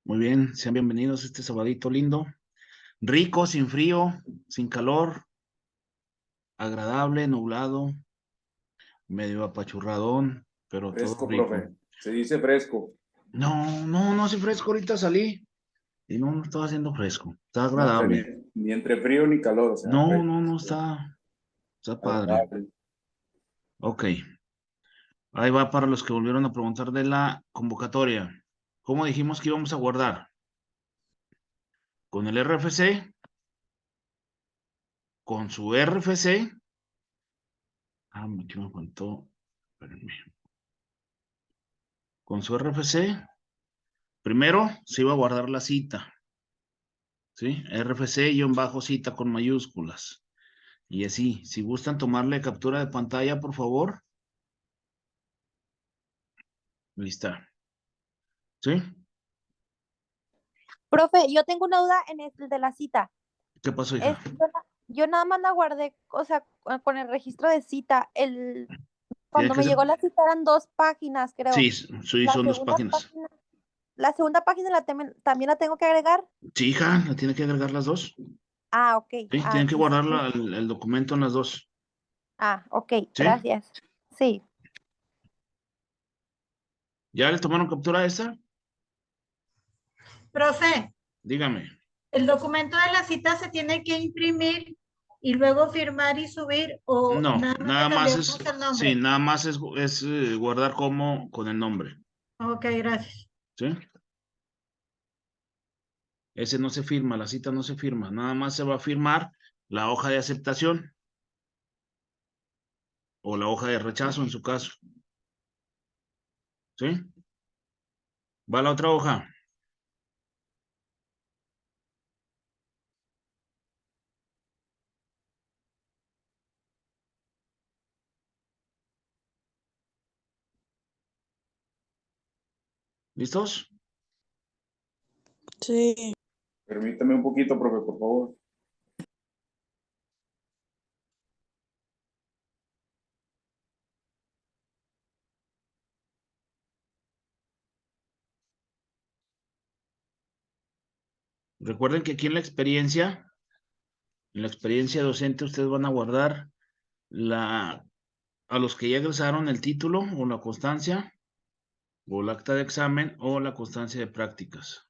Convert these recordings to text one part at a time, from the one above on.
Muy bien, sean bienvenidos a este sabadito lindo, rico, sin frío, sin calor, agradable, nublado, medio apachurradón, pero todo Fresco, rico. profe. Se dice fresco. No hace fresco, ahorita salí y no estaba haciendo fresco, está No, o sea, agradable. ni entre frío ni calor, o sea, No, fresco, está padre. agradable. Ok, ahí va para los que volvieron a preguntar de la convocatoria. ¿Cómo dijimos que íbamos a guardar? Con el RFC, con su RFC. Aquí me faltó. Espérenme. Con su RFC, primero se iba a guardar la cita, ¿sí? RFC-cita con mayúsculas. Y así, si gustan tomarle captura de pantalla, por favor. Lista. ¿Sí? Profe, yo tengo una duda en el de la cita. ¿Qué pasó, hija? Yo nada más la guardé, o sea, con el registro de cita. Tiene Cuando que me ser. llegó la cita eran 2 páginas, creo. Sí, sí, La son 2 páginas. página, la segunda página también la tengo que agregar. Sí, hija, la tiene que agregar las dos. Ah, ok. Sí, Ah, tienen que entonces, guardar el documento en las dos. ok, ¿Sí? gracias. Sí. ¿Ya le tomaron captura a esta? Profe, Dígame. ¿el documento de la cita se tiene que imprimir y luego firmar y subir o No, nada más nada le más cambiamos es, el sí, nombre? nada más es guardar como con el nombre. Ok, gracias. ¿Sí? Ese no se firma, la cita no se firma, nada más se va a firmar la hoja de aceptación o la hoja de rechazo en su caso. ¿Sí? Va la otra hoja. ¿Listos? Sí. Permítame un poquito, profe, por favor. Recuerden que aquí en la experiencia docente, ustedes van a guardar a los que ya egresaron el título o la constancia o el acta de examen o la constancia de prácticas.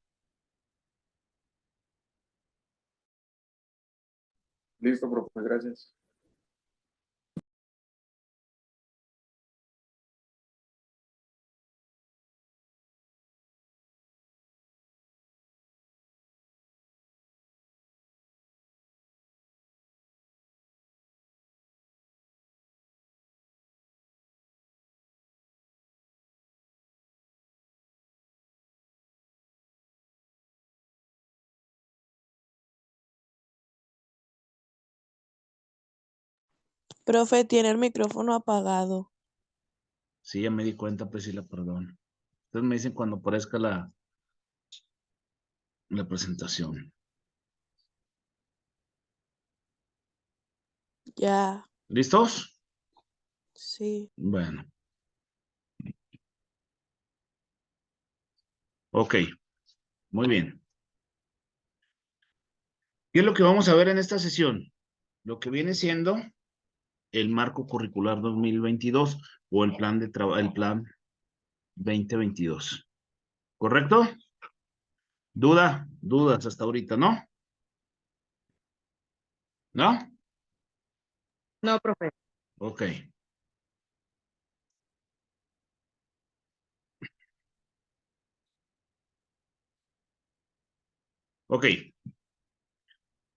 Listo, profe, gracias. Profe, tiene el micrófono apagado. Sí, ya me di cuenta, Priscila, perdón. Ustedes me dicen cuando aparezca la presentación. Ya, ¿Listos? sí. Bueno. Ok, muy bien. ¿Qué es lo que vamos a ver en esta sesión? Lo que viene siendo el marco curricular 2022 o el plan de trabajo, el plan 2022. ¿Correcto? Dudas hasta ahorita, ¿no? ¿No? No, profe. Ok. Ok.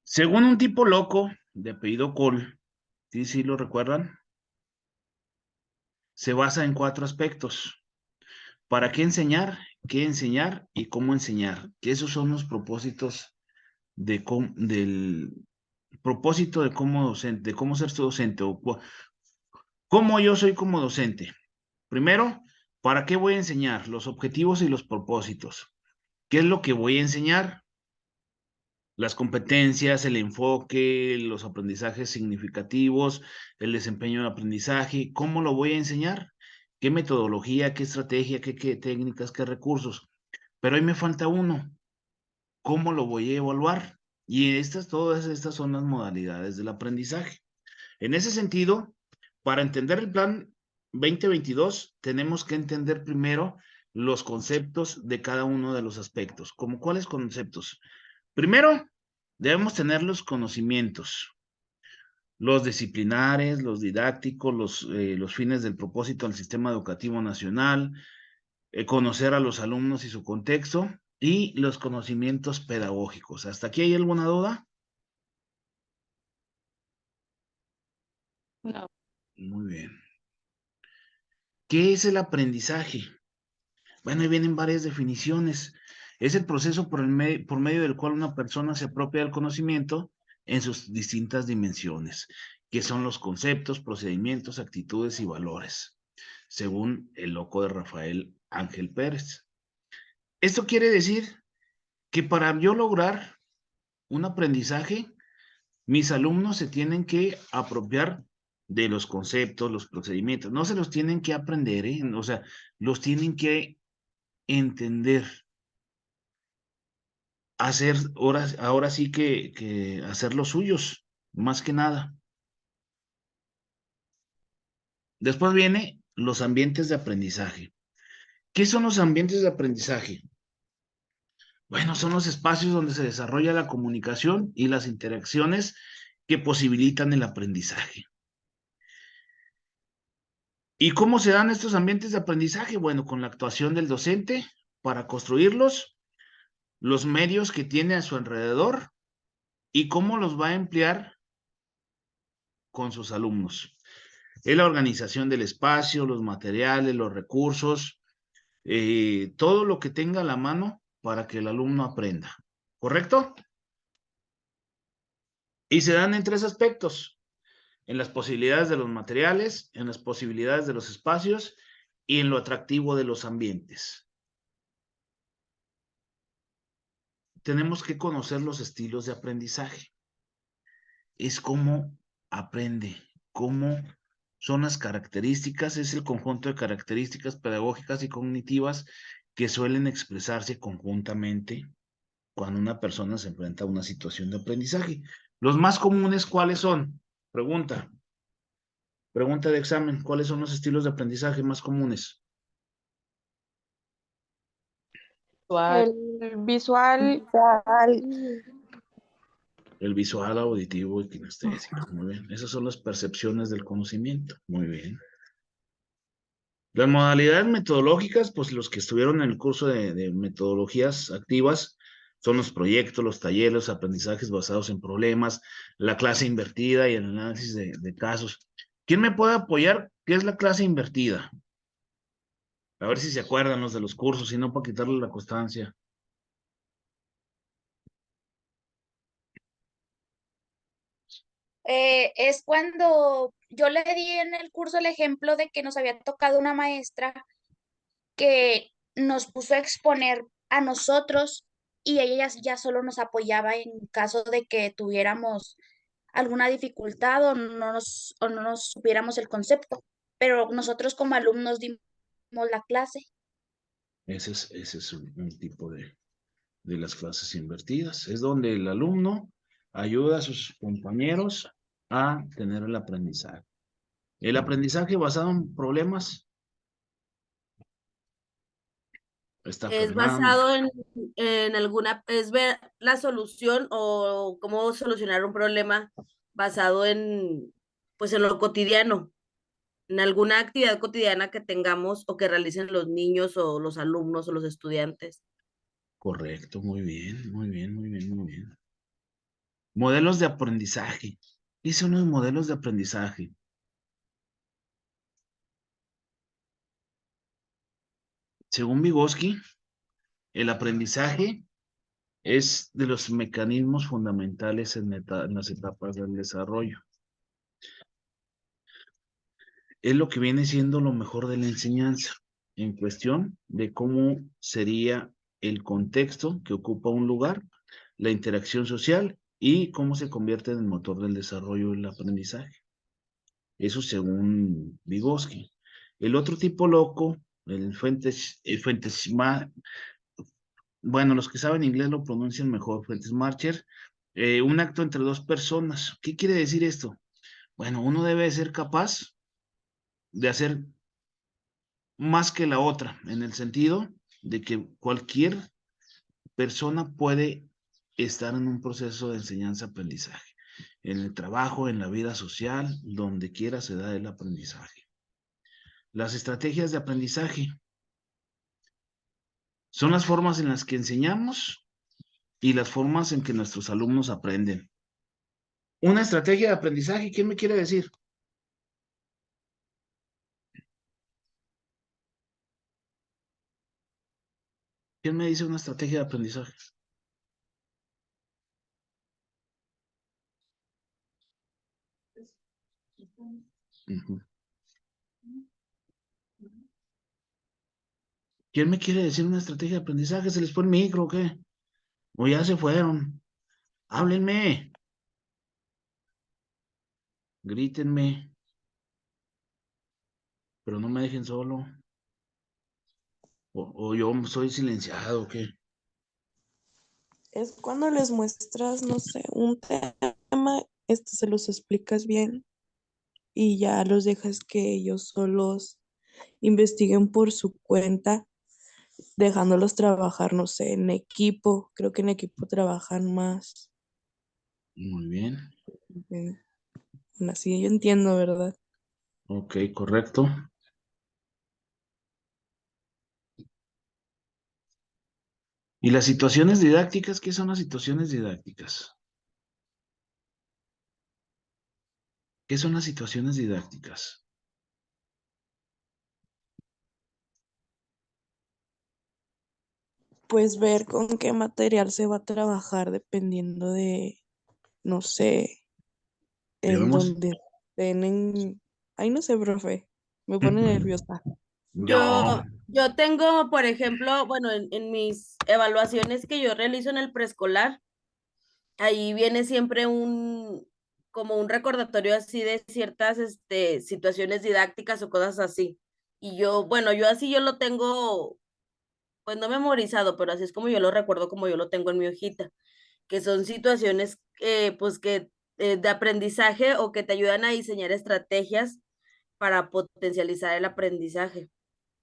Según un tipo loco de apellido Cole, sí lo recuerdan, se basa en 4 aspectos. ¿Para qué enseñar y cómo enseñar? Que esos son los propósitos del propósito de cómo docente, de cómo ser tu docente o cómo yo soy como docente. Primero, ¿para qué voy a enseñar? Los objetivos y los propósitos. ¿Qué es lo que voy a enseñar? Las competencias, el enfoque, los aprendizajes significativos, el desempeño del aprendizaje. ¿Cómo lo voy a enseñar? ¿Qué metodología, qué estrategia, qué técnicas, qué recursos? Pero ahí me falta uno. ¿Cómo lo voy a evaluar? Y todas estas son las modalidades del aprendizaje. En ese sentido, para entender el plan 2022, tenemos que entender primero los conceptos de cada uno de los aspectos. ¿Cómo cuáles conceptos? Primero, debemos tener los conocimientos, los disciplinares, los didácticos, los fines del propósito del sistema educativo nacional, conocer a los alumnos y su contexto, y los conocimientos pedagógicos. ¿Hasta aquí hay alguna duda? No. Muy bien. ¿Qué es el aprendizaje? Bueno, ahí vienen varias definiciones. Es el proceso por medio del cual una persona se apropia del conocimiento en sus distintas dimensiones, que son los conceptos, procedimientos, actitudes y valores, según el loco de Rafael Ángel Pérez. Esto quiere decir que para yo lograr un aprendizaje, mis alumnos se tienen que apropiar de los conceptos, los procedimientos. No se los tienen que aprender, ¿eh? O sea, los tienen que entender. Hacer, ahora sí que hacer los suyos, más que nada. Después viene los ambientes de aprendizaje. ¿Qué son los ambientes de aprendizaje? Bueno, son los espacios donde se desarrolla la comunicación y las interacciones que posibilitan el aprendizaje. ¿Y cómo se dan estos ambientes de aprendizaje? Bueno, con la actuación del docente para construirlos, los medios que tiene a su alrededor y cómo los va a emplear con sus alumnos. Es la organización del espacio, los materiales, los recursos, todo lo que tenga a la mano para que el alumno aprenda. ¿Correcto? Y se dan en tres aspectos: en las posibilidades de los materiales, en las posibilidades de los espacios y en lo atractivo de los ambientes. Tenemos que conocer los estilos de aprendizaje. Es cómo aprende, cómo son las características, es el conjunto de características pedagógicas y cognitivas que suelen expresarse conjuntamente cuando una persona se enfrenta a una situación de aprendizaje. Los más comunes, ¿cuáles son? Pregunta de examen, ¿cuáles son los estilos de aprendizaje más comunes? El visual, El visual, auditivo y kinestésico. Muy bien. Esas son las percepciones del conocimiento. Muy bien. Las modalidades metodológicas, pues los que estuvieron en el curso de metodologías activas, son los proyectos, los talleres, los aprendizajes basados en problemas, la clase invertida y el análisis de casos. ¿Quién me puede apoyar? ¿Qué es la clase invertida? A ver si se acuerdan los de los cursos, si no, para quitarle la constancia. Es cuando yo le di en el curso el ejemplo de que nos había tocado una maestra que nos puso a exponer a nosotros y ella ya solo nos apoyaba en caso de que tuviéramos alguna dificultad o no nos supiéramos el concepto, pero nosotros como alumnos dimos la clase. Ese es un tipo de las clases invertidas. Es donde el alumno ayuda a sus compañeros a tener el aprendizaje. El aprendizaje basado en problemas. Está Es Fernando. basado en alguna, es ver la solución o cómo solucionar un problema basado en, pues en lo cotidiano, en alguna actividad cotidiana que tengamos o que realicen los niños o los alumnos o los estudiantes. Correcto, muy bien, muy bien, muy bien, muy bien. Modelos de aprendizaje. ¿Qué son los modelos de aprendizaje? Según Vygotsky, el aprendizaje es de los mecanismos fundamentales en las etapas del desarrollo. Es lo que viene siendo lo mejor de la enseñanza, en cuestión de cómo sería el contexto que ocupa un lugar, la interacción social y cómo se convierte en el motor del desarrollo del aprendizaje. Eso según Vygotsky. El otro tipo loco, el bueno, los que saben inglés lo pronuncian mejor, Fuentes Marcher. Un acto entre dos personas. ¿Qué quiere decir esto? Bueno, uno debe ser capaz de hacer más que la otra, en el sentido de que cualquier persona puede estar en un proceso de enseñanza-aprendizaje. En el trabajo, en la vida social, donde quiera se da el aprendizaje. Las estrategias de aprendizaje son las formas en las que enseñamos y las formas en que nuestros alumnos aprenden. Una estrategia de aprendizaje, ¿quién me quiere decir? ¿Quién me dice una estrategia de aprendizaje? Ujú. ¿Quién me quiere decir una estrategia de aprendizaje? ¿Se les fue el micro o qué? ¿O ya se fueron? Háblenme. Grítenme. Pero no me dejen solo. O yo soy silenciado, ¿o qué? Es cuando les muestras, no sé, un tema, se los explicas bien y ya los dejas que ellos solos investiguen por su cuenta, dejándolos trabajar, no sé, en equipo. Creo que en equipo trabajan más. Muy bien. eh, Así yo entiendo, ¿verdad? Ok, correcto. ¿Y las situaciones didácticas? ¿Qué son las situaciones didácticas? ¿Qué son las situaciones didácticas? Pues ver con qué material se va a trabajar dependiendo de, no sé, en Debemos. donde estén en... Ay, no sé, profe, me pone nerviosa. Yo. Yo tengo, por ejemplo, bueno, en mis evaluaciones que yo realizo en el preescolar, ahí viene siempre como un recordatorio así de ciertas situaciones didácticas o cosas así. Y yo, bueno, yo así yo lo tengo, pues no memorizado, pero así es como yo lo recuerdo, como yo lo tengo en mi hojita, que son situaciones pues que de aprendizaje o que te ayudan a diseñar estrategias para potencializar el aprendizaje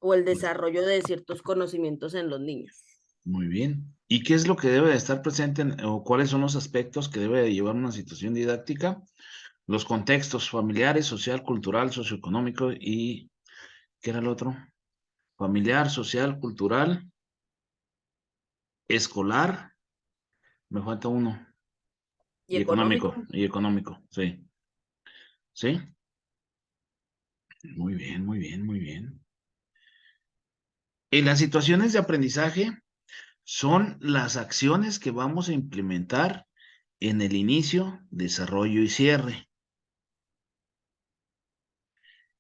o el desarrollo de ciertos conocimientos en los niños. Muy bien. ¿Y qué es lo que debe de estar presente o cuáles son los aspectos que debe de llevar una situación didáctica? Los contextos familiares, social, cultural, socioeconómico y ¿qué era el otro? Familiar, social, cultural, escolar, me falta uno, Y económico. y económico, sí. ¿Sí? Muy bien, muy bien, muy bien. En las situaciones de aprendizaje son las acciones que vamos a implementar en el inicio, desarrollo y cierre.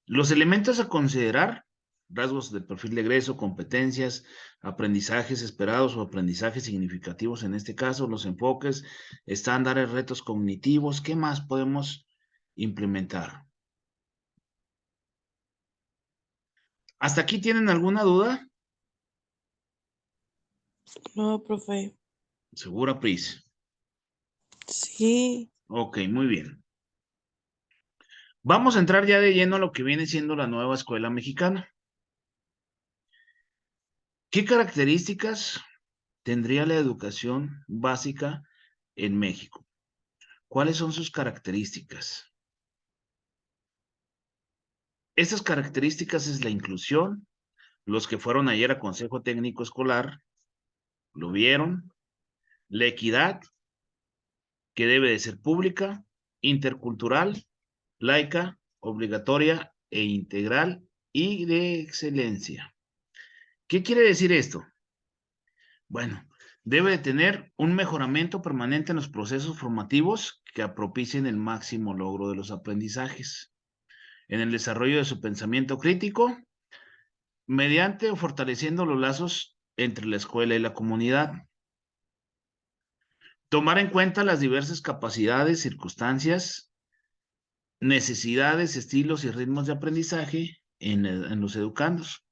Los elementos a considerar, rasgos del perfil de egreso, competencias, aprendizajes esperados o aprendizajes significativos en este caso, los enfoques, estándares, retos cognitivos, ¿qué más podemos implementar? ¿Hasta aquí tienen alguna duda? No, profe. ¿Segura, Pris? Sí, Ok, muy bien. Vamos a entrar ya de lleno a lo que viene siendo la nueva escuela mexicana. ¿Qué características tendría la educación básica en México? ¿Cuáles son sus características? Estas características es la inclusión. Los que fueron ayer a Consejo Técnico Escolar lo vieron. La equidad, que debe de ser pública, intercultural, laica, obligatoria e integral y de excelencia. ¿Qué quiere decir esto? Bueno, debe de tener un mejoramiento permanente en los procesos formativos que propicien el máximo logro de los aprendizajes. En el desarrollo de su pensamiento crítico, mediante o fortaleciendo los lazos entre la escuela y la comunidad. Tomar en cuenta las diversas capacidades, circunstancias, necesidades, estilos y ritmos de aprendizaje en los educandos,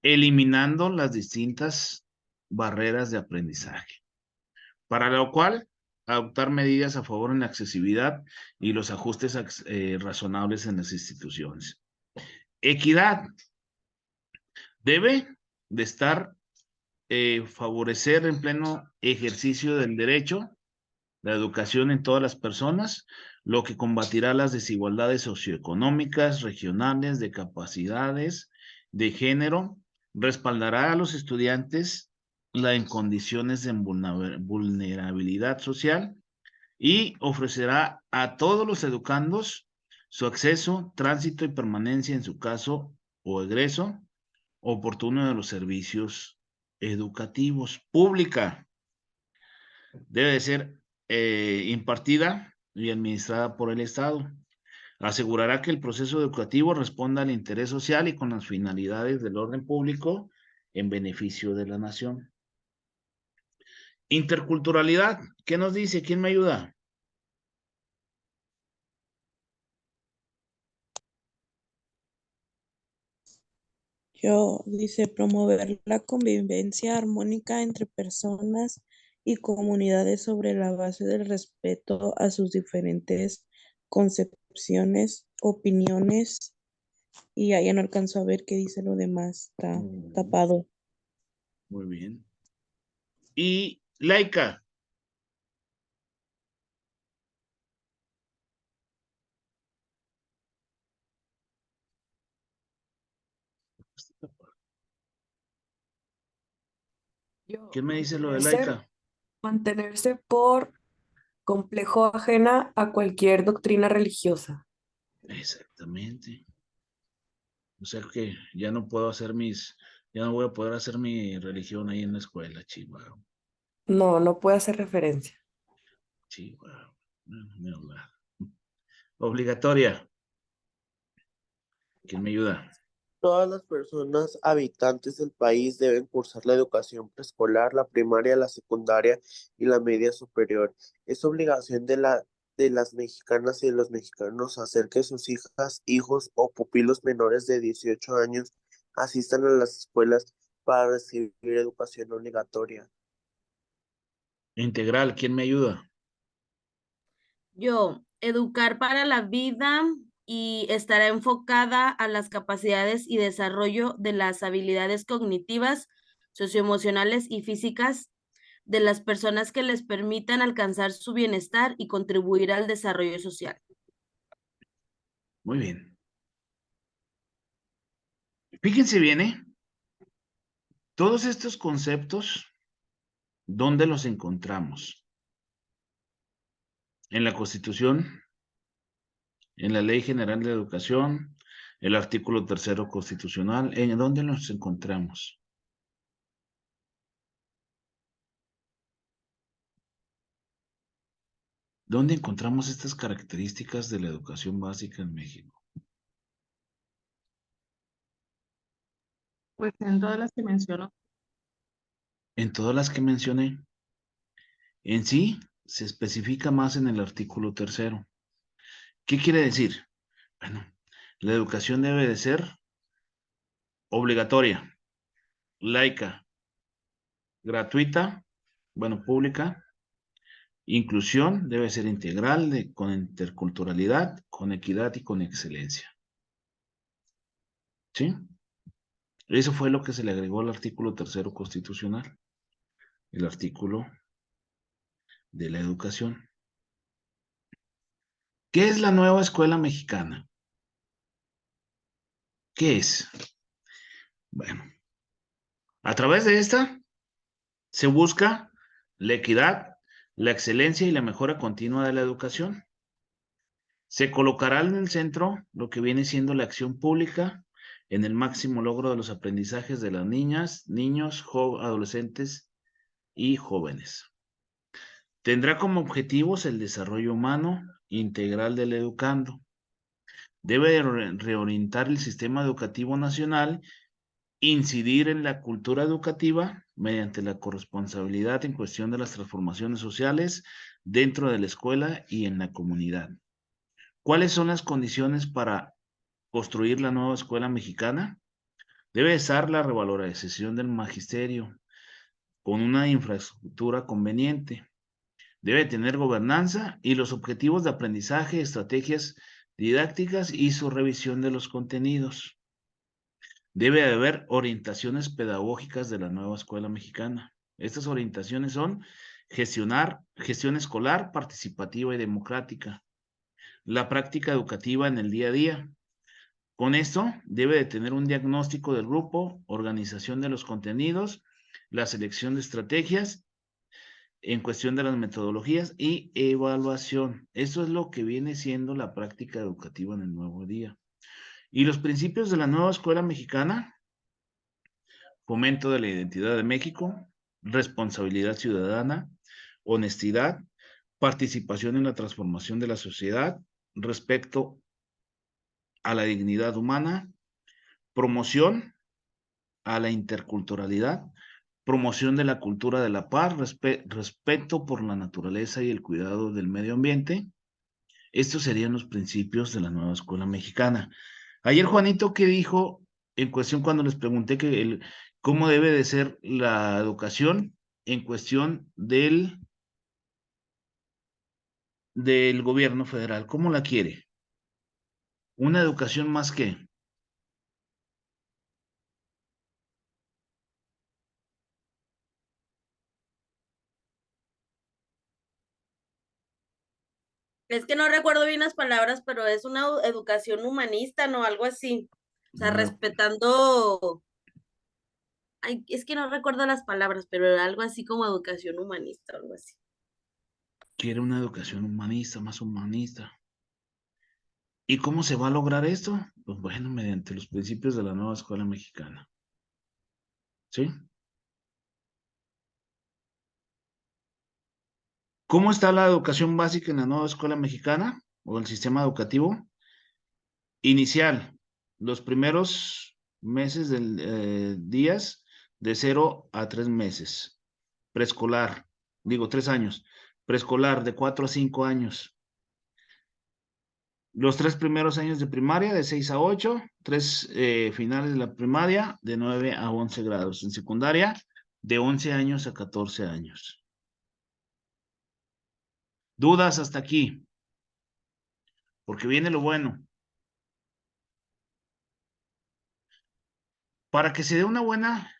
eliminando las distintas barreras de aprendizaje, para lo cual adoptar medidas a favor en la accesibilidad y los ajustes razonables en las instituciones. Equidad debe de estar favorecer en pleno ejercicio del derecho, la educación en todas las personas, lo que combatirá las desigualdades socioeconómicas, regionales, de capacidades, de género, respaldará a los estudiantes en condiciones de vulnerabilidad social y ofrecerá a todos los educandos su acceso, tránsito y permanencia en su caso o egreso oportuno de los servicios educativos. Pública debe de ser impartida y administrada por el Estado. Asegurará que el proceso educativo responda al interés social y con las finalidades del orden público en beneficio de la nación. Interculturalidad, ¿qué nos dice? ¿Quién me ayuda? Dice, promover la convivencia armónica entre personas y comunidades sobre la base del respeto a sus diferentes concepciones, opiniones, y ya no alcanzo a ver qué dice lo demás, está tapado. Muy bien. Y laica. ¿Quién me dice lo de laica? Mantenerse por complejo ajena a cualquier doctrina religiosa. Exactamente. O sea que ya no puedo hacer ya no voy a poder hacer mi religión ahí en la escuela, chihuahua. No, no puede hacer referencia. Chihuahua. No, obligatoria. ¿Quién me ayuda? Todas las personas habitantes del país deben cursar la educación preescolar, la primaria, la secundaria y la media superior. Es obligación de las mexicanas y de los mexicanos hacer que sus hijas, hijos o pupilos menores de 18 años asistan a las escuelas para recibir educación obligatoria. Integral, ¿quién me ayuda? Yo, educar para la vida y estará enfocada a las capacidades y desarrollo de las habilidades cognitivas, socioemocionales y físicas de las personas que les permitan alcanzar su bienestar y contribuir al desarrollo social. Muy bien. Fíjense bien, todos estos conceptos, ¿dónde los encontramos? En la Constitución, en la Ley General de Educación, el artículo 3º constitucional, ¿en dónde los encontramos? ¿Dónde encontramos estas características de la educación básica en México? Pues en todas las que menciono. En todas las que mencioné. En sí, se especifica más en el artículo 3º. ¿Qué quiere decir? Bueno, la educación debe de ser obligatoria, laica, gratuita, pública. Inclusión debe ser integral, con interculturalidad, con equidad y con excelencia. ¿Sí? Eso fue lo que se le agregó al artículo 3º constitucional. El artículo de la educación. ¿Qué es la nueva escuela mexicana? ¿Qué es? Bueno, a través de esta se busca la equidad, la excelencia y la mejora continua de la educación. Se colocará en el centro lo que viene siendo la acción pública en el máximo logro de los aprendizajes de las niñas, niños, adolescentes y jóvenes. Tendrá como objetivos el desarrollo humano integral del educando. Debe reorientar el sistema educativo nacional, incidir en la cultura educativa mediante la corresponsabilidad en cuestión de las transformaciones sociales dentro de la escuela y en la comunidad. ¿Cuáles son las condiciones para construir la nueva escuela mexicana? Debe estar la revalorización del magisterio. con una infraestructura conveniente. Debe tener gobernanza y los objetivos de aprendizaje, estrategias didácticas y su revisión de los contenidos. Debe haber orientaciones pedagógicas de la nueva escuela mexicana. Estas orientaciones son gestión escolar, participativa y democrática. La práctica educativa en el día a día. Con esto, debe de tener un diagnóstico del grupo, organización de los contenidos, la selección de estrategias en cuestión de las metodologías y evaluación. Eso es lo que viene siendo la práctica educativa en el nuevo día. Y los principios de la nueva escuela mexicana: fomento de la identidad de México, responsabilidad ciudadana, honestidad, participación en la transformación de la sociedad, respeto a la dignidad humana, promoción a la interculturalidad, promoción de la cultura de la paz, respeto por la naturaleza y el cuidado del medio ambiente. Estos serían los principios de la nueva escuela mexicana. Ayer Juanito, ¿qué dijo en cuestión cuando les pregunté cómo debe de ser la educación en cuestión del gobierno federal? ¿Cómo la quiere? ¿Una educación más qué? Es que no recuerdo bien las palabras, pero es una educación humanista, ¿no? Algo así. O sea, respetando. Ay, es que no recuerdo las palabras, pero algo así como educación humanista, algo así. Quiere una educación humanista, más humanista. ¿Y cómo se va a lograr esto? Pues bueno, mediante los principios de la nueva escuela mexicana. ¿Sí? ¿Cómo está la educación básica en la nueva escuela mexicana o el sistema educativo? Inicial, los primeros meses días de 0 a 3 meses. Preescolar, 3 años. Preescolar de 4 a 5 años. Los 3 primeros años de primaria de 6 a 8, 3 finales de la primaria de 9 a 11 grados. En secundaria de 11 años a 14 años. ¿Dudas hasta aquí? Porque viene lo bueno. Para que se dé una buena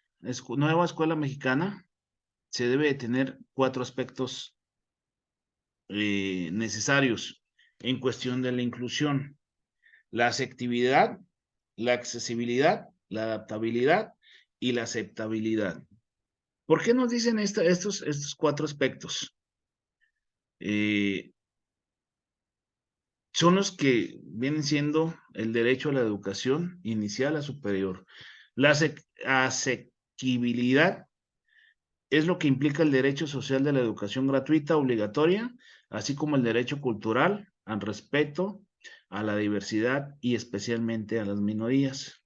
nueva escuela mexicana, se debe de tener 4 aspectos necesarios en cuestión de la inclusión: la asertividad, la accesibilidad, la adaptabilidad y la aceptabilidad. ¿Por qué nos dicen estos 4 aspectos? Son los que vienen siendo el derecho a la educación inicial a superior. La asequibilidad es lo que implica el derecho social de la educación gratuita obligatoria, así como el derecho cultural al respeto, a la diversidad y especialmente a las minorías.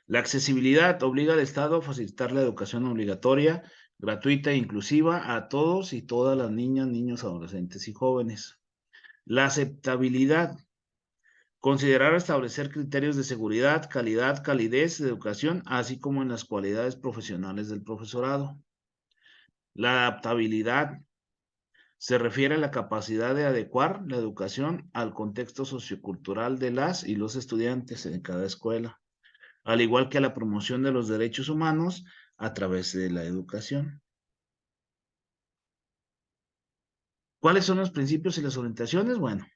La accesibilidad obliga al Estado a facilitar la educación obligatoria, gratuita e inclusiva a todos y todas las niñas, niños, adolescentes y jóvenes. La aceptabilidad: considerar establecer criterios de seguridad, calidad, calidez de educación, así como en las cualidades profesionales del profesorado. La adaptabilidad se refiere a la capacidad de adecuar la educación al contexto sociocultural de las y los estudiantes en cada escuela, al igual que a la promoción de los derechos humanos a través de la educación. ¿Cuáles son los principios y las orientaciones? Bueno,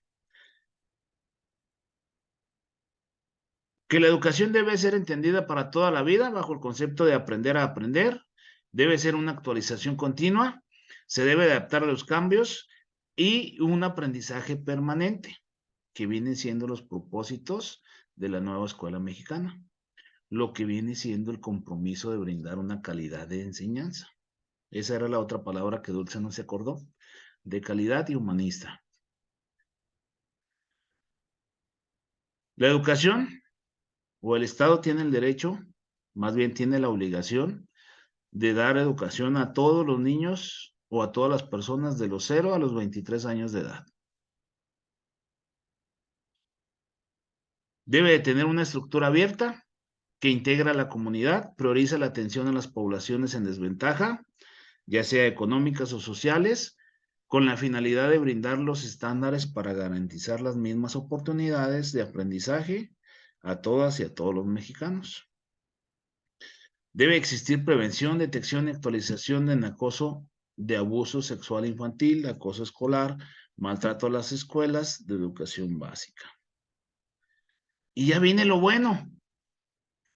que la educación debe ser entendida para toda la vida bajo el concepto de aprender a aprender, debe ser una actualización continua, se debe adaptar a los cambios y un aprendizaje permanente, que vienen siendo los propósitos de la nueva escuela mexicana, lo que viene siendo el compromiso de brindar una calidad de enseñanza. Esa era la otra palabra que Dulce no se acordó, de calidad y humanista. La educación o el Estado tiene el derecho, más bien tiene la obligación de dar educación a todos los niños o a todas las personas de los 0 a los 23 años de edad. Debe de tener una estructura abierta, que integra a la comunidad, prioriza la atención a las poblaciones en desventaja, ya sea económicas o sociales, con la finalidad de brindar los estándares para garantizar las mismas oportunidades de aprendizaje a todas y a todos los mexicanos. Debe existir prevención, detección y actualización de acoso, de abuso sexual infantil, acoso escolar, maltrato a las escuelas de educación básica. Y ya viene lo bueno.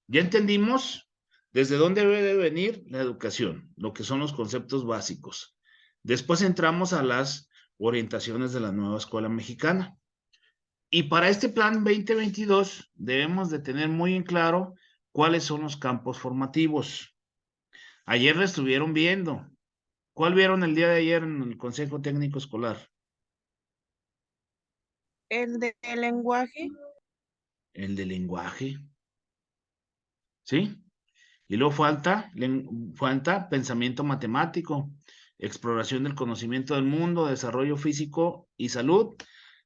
Ya entendimos desde dónde debe de venir la educación, lo que son los conceptos básicos. Después entramos a las orientaciones de la nueva escuela mexicana. Y para este plan 2022 debemos de tener muy en claro cuáles son los campos formativos. Ayer lo estuvieron viendo. ¿Cuál vieron el día de ayer en el Consejo Técnico Escolar? El de lenguaje. El de lenguaje. ¿Sí? Y luego falta pensamiento matemático, exploración del conocimiento del mundo, desarrollo físico y salud,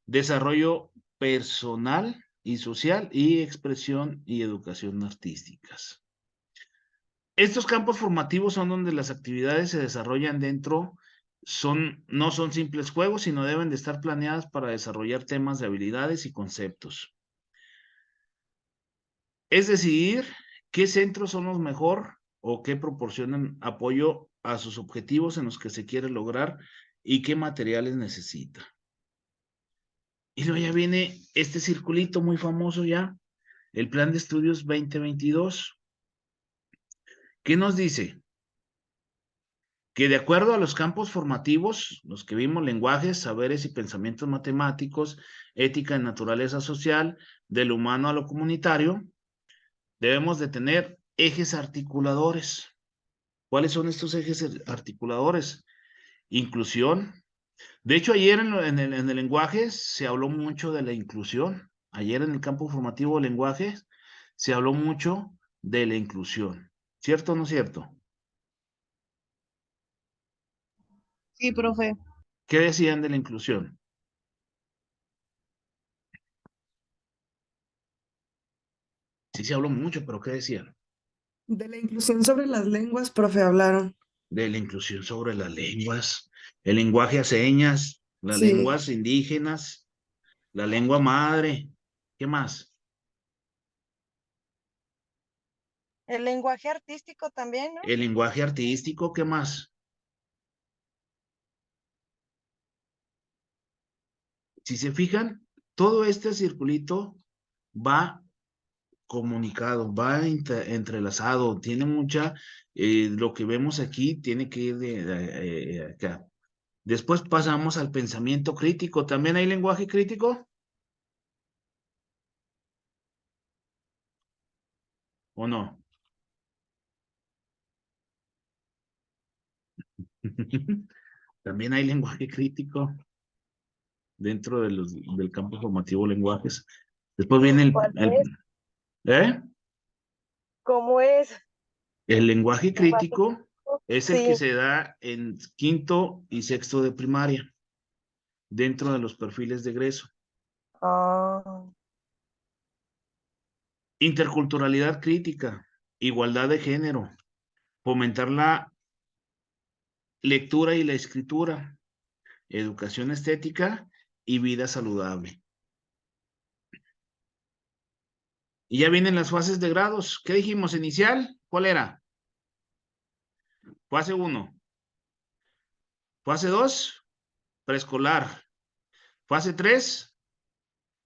desarrollo personal y social y expresión y educación artísticas. Estos campos formativos son donde las actividades se desarrollan dentro, no son simples juegos, sino deben de estar planeadas para desarrollar temas de habilidades y conceptos. Es decidir qué centros son los mejor o qué proporcionan apoyo a sus objetivos en los que se quiere lograr y qué materiales necesita. Y luego ya viene este circulito muy famoso ya, el Plan de Estudios 2022. ¿Qué nos dice? Que de acuerdo a los campos formativos, los que vimos, lenguajes, saberes y pensamientos matemáticos, ética y naturaleza social, del humano a lo comunitario, debemos de tener ejes articuladores. ¿Cuáles son estos ejes articuladores? Inclusión. De hecho, ayer en el lenguaje se habló mucho de la inclusión. Ayer en el campo formativo de lenguajes se habló mucho de la inclusión. ¿Cierto o no cierto? Sí, profe. ¿Qué decían de la inclusión? Sí se habló mucho, pero ¿qué decían? De la inclusión sobre las lenguas, profe, hablaron. De la inclusión sobre las lenguas, el lenguaje a señas, las Sí. lenguas indígenas, la lengua madre. ¿Qué más? El lenguaje artístico también, ¿no? El lenguaje artístico, ¿qué más? Si se fijan, todo este circulito va comunicado, va entrelazado, tiene mucha, lo que vemos aquí tiene que ir de acá. Después pasamos al pensamiento crítico. ¿También hay lenguaje crítico? ¿O no? También hay lenguaje crítico dentro del campo formativo lenguajes. Después viene ¿Cuál es? ¿eh? ¿Cómo es? El lenguaje Lenguaje crítico crítico. es el que Sí. se da en quinto y sexto de primaria, dentro de los perfiles de egreso. Ah, Interculturalidad crítica, igualdad de género, fomentar la lectura y la escritura, educación estética y vida saludable. Y ya vienen las fases de grados. ¿Qué dijimos? Inicial, ¿cuál era? Fase 1. Fase 2, preescolar. Fase 3,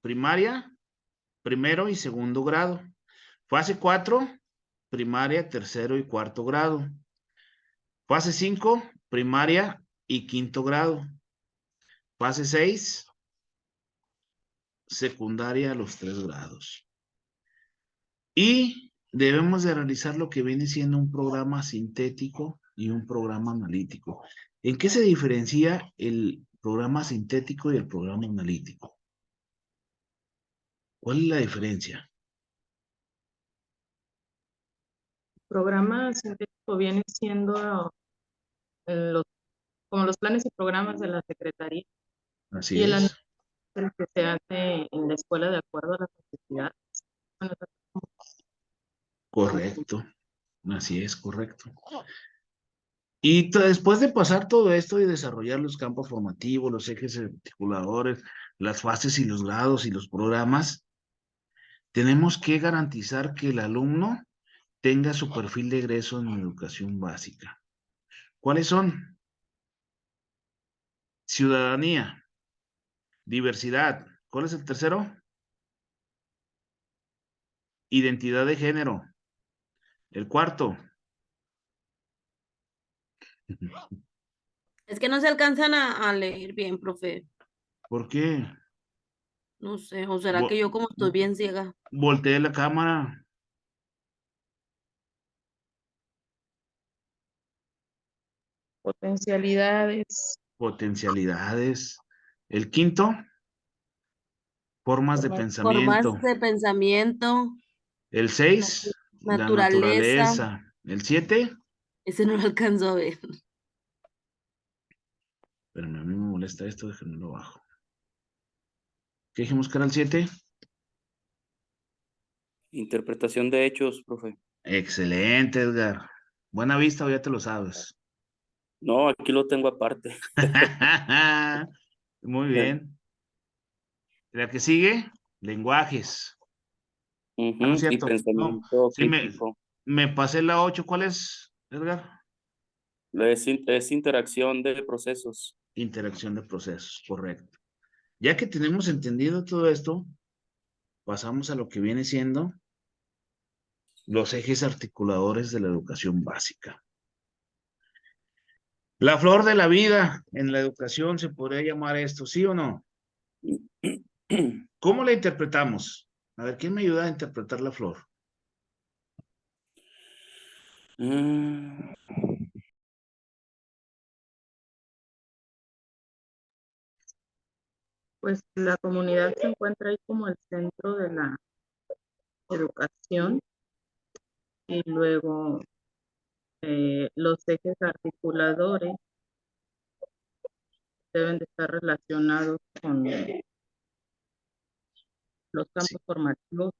primaria, primero y segundo grado. Fase 4, primaria, tercero y cuarto grado. Fase 5, primaria y quinto grado. Fase 6, secundaria a los 3 grados. Y debemos de realizar lo que viene siendo un programa sintético y un programa analítico. ¿En qué se diferencia el programa sintético y el programa analítico? ¿Cuál es la diferencia? Programa sintético viene siendo como los planes y programas de la Secretaría Así y el es. análisis que se hace en la escuela de acuerdo a las necesidades. Bueno, Correcto. Así es, correcto. Y después de pasar todo esto y desarrollar los campos formativos, los ejes articuladores, las fases y los grados y los programas, tenemos que garantizar que el alumno tenga su perfil de egreso en educación básica. ¿Cuáles son? Ciudadanía, diversidad. ¿Cuál es el tercero? Identidad de género. El cuarto. Es que no se alcanzan a leer bien, profe. ¿Por qué? No sé, o será que yo como estoy bien ciega. Volteé la cámara. Potencialidades, Potencialidades. El quinto, formas de pensamiento. Formas de pensamiento, El 6, la naturaleza. naturaleza. El 7, Ese no lo alcanzo a ver. pero a mí me molesta esto, déjenme lo bajo. ¿Qué dijimos que era el 7? Interpretación de hechos, profe. Excelente, Edgar. Buena vista, o ya te lo sabes. No, aquí lo tengo aparte. Muy bien. La que sigue, lenguajes. Ah, no es Y cierto. No, pensamiento sí, crítico. me pasé la 8. ¿Cuál es, Edgar? Es interacción de procesos. Interacción de procesos, correcto. Ya que tenemos entendido todo esto, pasamos a lo que viene siendo los ejes articuladores de la educación básica. La flor de la vida en la educación se podría llamar esto, ¿sí o no? ¿Cómo la interpretamos? A ver, ¿quién me ayuda a interpretar la flor? pues la comunidad se encuentra ahí como el centro de la educación y luego los ejes articuladores deben de estar relacionados con los campos formativos.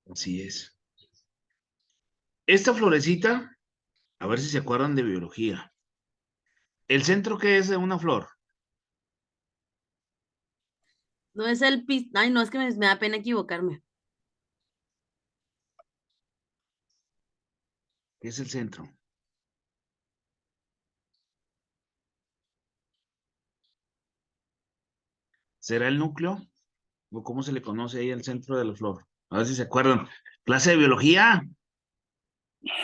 Así es. Esta florecita, a ver si se acuerdan de biología. ¿El centro qué es de una flor? No es el Ay, no, es que me da pena equivocarme. ¿Qué es el centro? ¿Será el núcleo? ¿O cómo se le conoce ahí al centro de la flor? A ver si se acuerdan. ¿Clase de biología?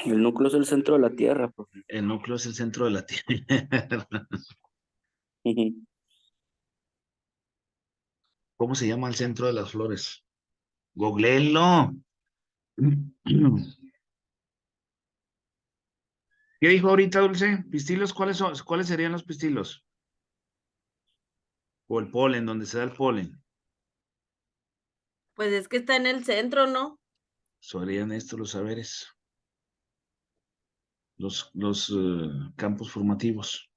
El núcleo es el centro de la Tierra, profe. El núcleo es el centro de la Tierra. ¿Cómo se llama el centro de las flores? Googleenlo. ¿Qué dijo ahorita, Dulce? ¿Pistilos? ¿Cuáles serían los pistilos? O el polen, donde se da el polen. Pues es que está en el centro, ¿no? Serían estos los saberes. Los campos formativos.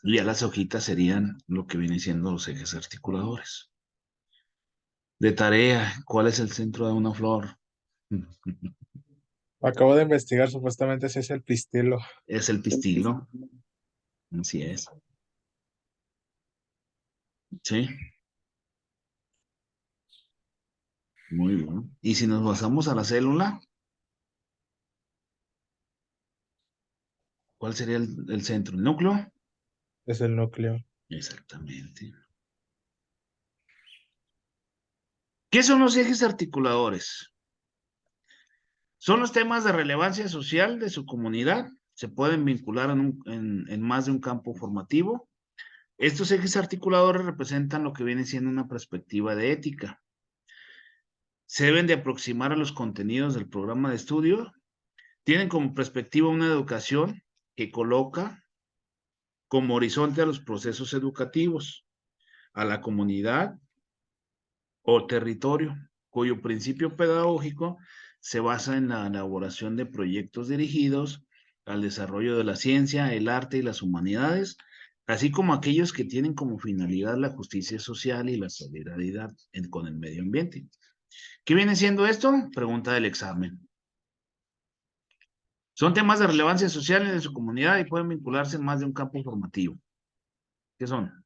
Y ya las hojitas serían lo que viene siendo los ejes articuladores. De tarea, ¿cuál es el centro de una flor? Acabo de investigar, supuestamente ese es el pistilo. Es el pistilo. Así es. Sí. Muy bien. Y si nos basamos a la célula, ¿cuál sería el centro? ¿El núcleo? Es el núcleo. Exactamente. ¿Qué son los ejes articuladores? Son los temas de relevancia social de su comunidad. Se pueden vincular en más de un campo formativo. Estos ejes articuladores representan lo que viene siendo una perspectiva de ética. Se deben de aproximar a los contenidos del programa de estudio. Tienen como perspectiva una educación que coloca como horizonte a los procesos educativos, a la comunidad o territorio, cuyo principio pedagógico se basa en la elaboración de proyectos dirigidos al desarrollo de la ciencia, el arte y las humanidades, así como aquellos que tienen como finalidad la justicia social y la solidaridad con el medio ambiente. ¿Qué viene siendo esto? Pregunta del examen. Son temas de relevancia social en su comunidad y pueden vincularse en más de un campo formativo. ¿Qué son?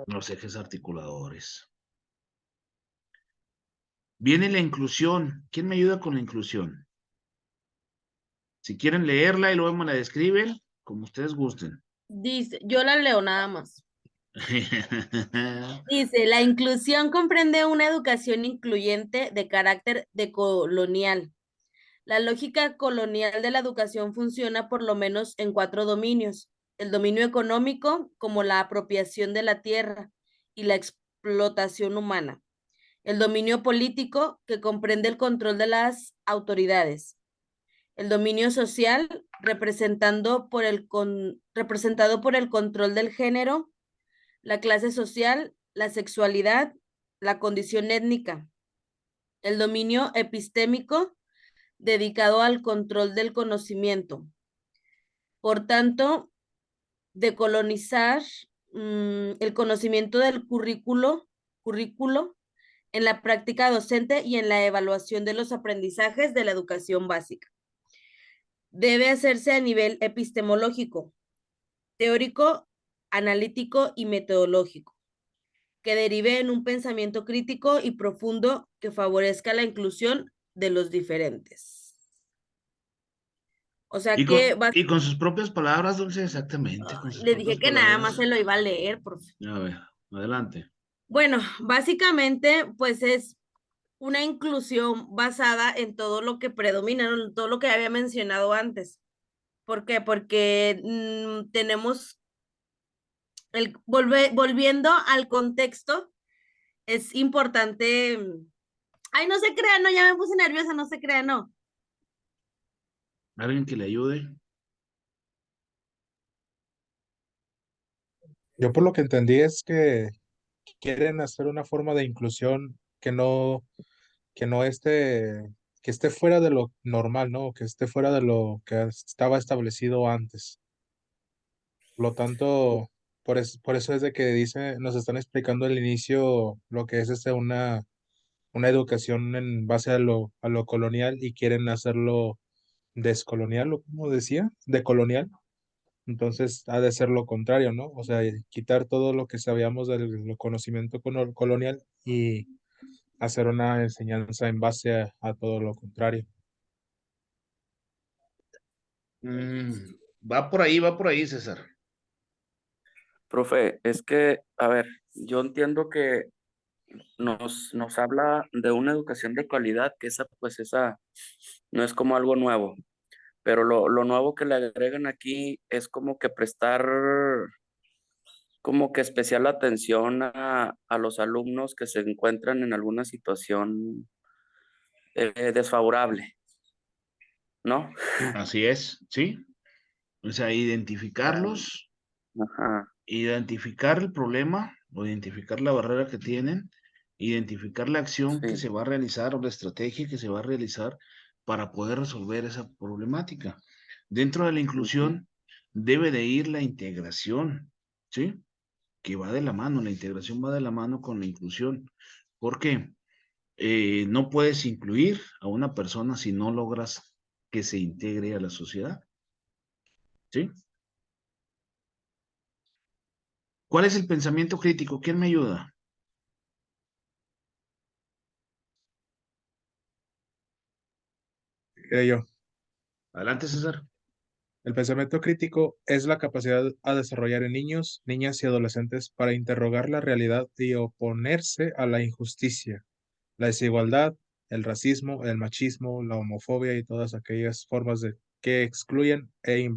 Los ejes articuladores. Viene la inclusión. ¿Quién me ayuda con la inclusión? Si quieren leerla y luego me la describen, como ustedes gusten. Dice, yo la leo nada más. Dice, la inclusión comprende una educación incluyente de carácter decolonial. La lógica colonial de la educación funciona por lo menos en 4 dominios. El dominio económico, como la apropiación de la tierra y la explotación humana. El dominio político, que comprende el control de las autoridades. El dominio social, representado por el control del género, la clase social, la sexualidad, la condición étnica. El dominio epistémico, dedicado al control del conocimiento. Por tanto, decolonizar el conocimiento del currículo en la práctica docente y en la evaluación de los aprendizajes de la educación básica. Debe hacerse a nivel epistemológico, teórico, analítico y metodológico, que derive en un pensamiento crítico y profundo que favorezca la inclusión de los diferentes. O sea Y que con sus propias palabras, Dulce, exactamente. le dije que nada más se lo iba a leer, profe. A ver, adelante. Bueno, básicamente, pues es una inclusión basada en todo lo que predomina, ¿no? En todo lo que había mencionado antes. ¿Por qué? Porque tenemos volviendo al contexto, es importante. Ay, no se crean, no, ya me puse nerviosa, no se crean, no. ¿Alguien que le ayude? Yo por lo que entendí es que quieren hacer una forma de inclusión que no que esté fuera de lo normal, ¿no? Que esté fuera de lo que estaba establecido antes. Por lo tanto, por eso es de que nos están explicando al inicio lo que es una educación en base a lo colonial y quieren hacerlo descolonial, o como decía, decolonial. Entonces ha de ser lo contrario, ¿no? O sea, quitar todo lo que sabíamos del conocimiento colonial y hacer una enseñanza en base a todo lo contrario. Va por ahí, César. Profe, es que, a ver, yo entiendo que nos habla de una educación de calidad, que esa no es como algo nuevo, pero lo nuevo que le agregan aquí es como que prestar como que especial atención a los alumnos que se encuentran en alguna situación desfavorable, ¿no? Así es, ¿sí? O sea, identificarlos, Ajá. identificar el problema o identificar la barrera que tienen, identificar la acción que Sí. se va a realizar o la estrategia que se va a realizar para poder resolver esa problemática. Dentro de la inclusión debe de ir la integración, ¿sí? Que va de la mano, la integración va de la mano con la inclusión. ¿Por qué? No puedes incluir a una persona si no logras que se integre a la sociedad, ¿sí? ¿Cuál es el pensamiento crítico? ¿Quién me ayuda? Creo yo. Adelante, César. El pensamiento crítico es la capacidad a desarrollar en niños, niñas y adolescentes para interrogar la realidad y oponerse a la injusticia, la desigualdad, el racismo, el machismo, la homofobia y todas aquellas formas que excluyen e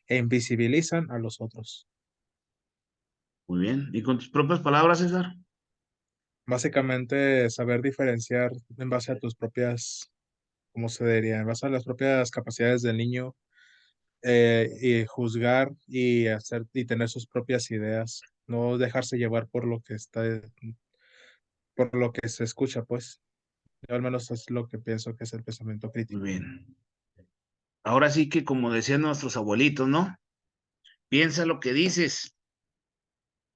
invisibilizan a los otros. Muy bien. ¿Y con tus propias palabras, César? Básicamente, saber diferenciar en base a tus propias, ¿cómo se diría? En base a las propias capacidades del niño, y juzgar y hacer y tener sus propias ideas, no dejarse llevar por lo que se escucha, pues. Yo al menos es lo que pienso que es el pensamiento Muy crítico. bien. Ahora sí que, como decían nuestros abuelitos, ¿no? Piensa lo que dices,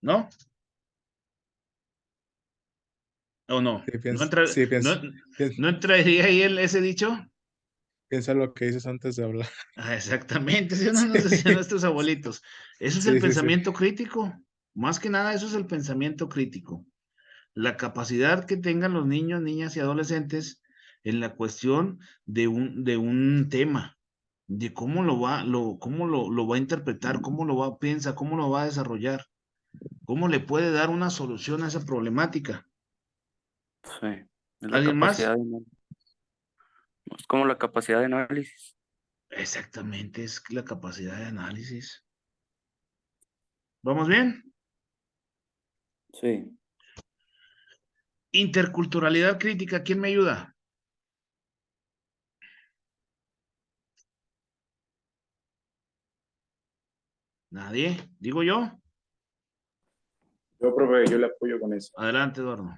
¿no? ¿O no? Sí, ¿No, sí, no entraría ahí ese dicho? piensa lo que dices antes de hablar. Ah, exactamente, eso no nos decían nuestros abuelitos. Eso es el Sí, sí, sí. pensamiento crítico. Más que nada, eso es el pensamiento crítico. La capacidad que tengan los niños, niñas y adolescentes en la cuestión de un tema, de cómo lo va a interpretar, cómo lo va a pensar, cómo lo va a desarrollar, cómo le puede dar una solución a esa problemática. Sí, es la ¿Alguien más? capacidad es como la capacidad de análisis. Exactamente, es la capacidad de análisis. ¿Vamos bien? Sí. Interculturalidad crítica, ¿quién me ayuda? Nadie, digo yo. Yo, profe, yo le apoyo con eso. Adelante, Eduardo.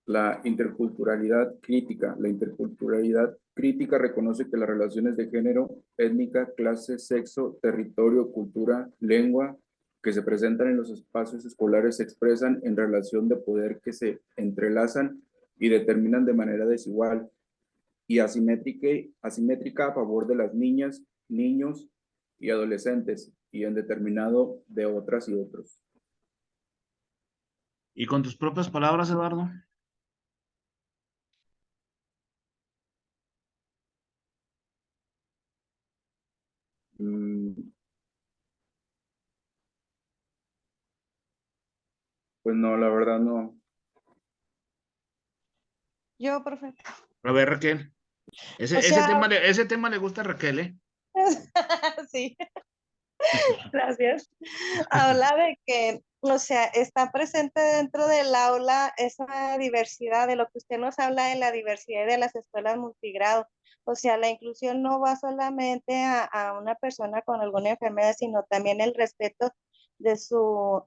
La interculturalidad crítica. La interculturalidad crítica reconoce que las relaciones de género, étnica, clase, sexo, territorio, cultura, lengua, que se presentan en los espacios escolares se expresan en relación de poder que se entrelazan y determinan de manera desigual y asimétrica a favor de las niñas, niños y adolescentes y en determinado de otras y otros. ¿Y con tus propias palabras, Eduardo? Pues no, la verdad no. Yo, profe. A ver, Raquel. O sea, Ese tema le gusta a Raquel, ¿eh? sí, gracias. Habla de que, o sea, está presente dentro del aula esa diversidad de lo que usted nos habla de la diversidad de las escuelas multigrado. O sea, la inclusión no va solamente a una persona con alguna enfermedad, sino también el respeto de su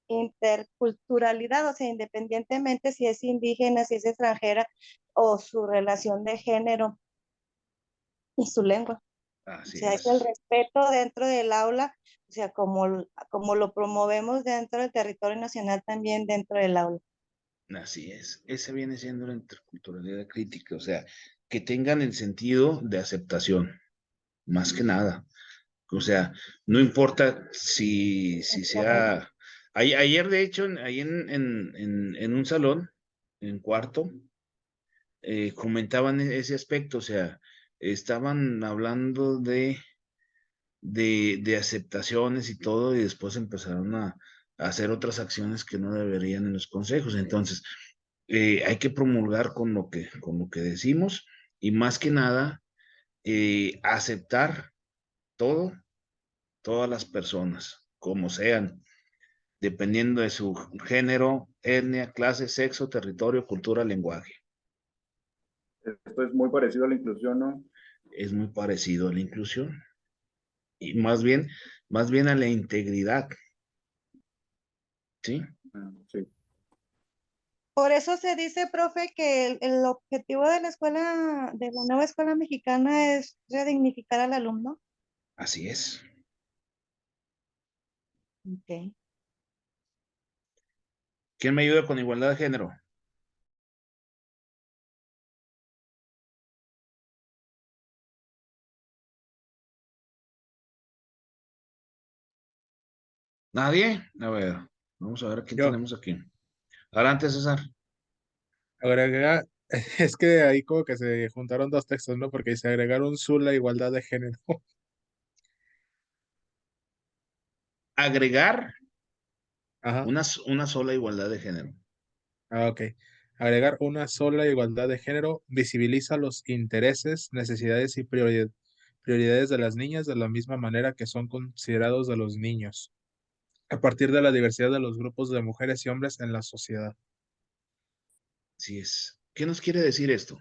interculturalidad, o sea, independientemente si es indígena, si es extranjera o su relación de género y su lengua. O Así sea, es el es. respeto dentro del aula, o sea, como lo promovemos dentro del territorio nacional, también dentro del aula. Así es. Esa viene siendo la interculturalidad crítica, o sea, que tengan el sentido de aceptación, más que nada. O sea, no importa si sea... Ayer, de hecho, ahí en un salón, en cuarto, comentaban ese aspecto, o sea, estaban hablando de aceptaciones y todo, y después empezaron a hacer otras acciones que no deberían en los consejos. Entonces, hay que promulgar con lo que decimos y más que nada, aceptar todo, todas las personas, como sean, dependiendo de su género, etnia, clase, sexo, territorio, cultura, lenguaje. Esto es muy parecido a la inclusión, ¿no? Es muy parecido a la inclusión y más bien a la integridad. ¿Sí? Sí. Por eso se dice, profe, que el objetivo de la escuela, de la nueva escuela mexicana es redignificar al alumno. Así es. Okay. ¿Quién me ayuda con igualdad de género? ¿Nadie? A ver, vamos a ver quién Yo, tenemos aquí. Adelante, César. agregar, es que ahí como que se juntaron dos textos, ¿no? Porque dice agregar un SUL a igualdad de género. Agregar Ajá. una sola igualdad de género. Ok. Agregar una sola igualdad de género visibiliza los intereses, necesidades y prioridades de las niñas de la misma manera que son considerados de los niños, a partir de la diversidad de los grupos de mujeres y hombres en la sociedad. Así es. ¿Qué nos quiere decir esto?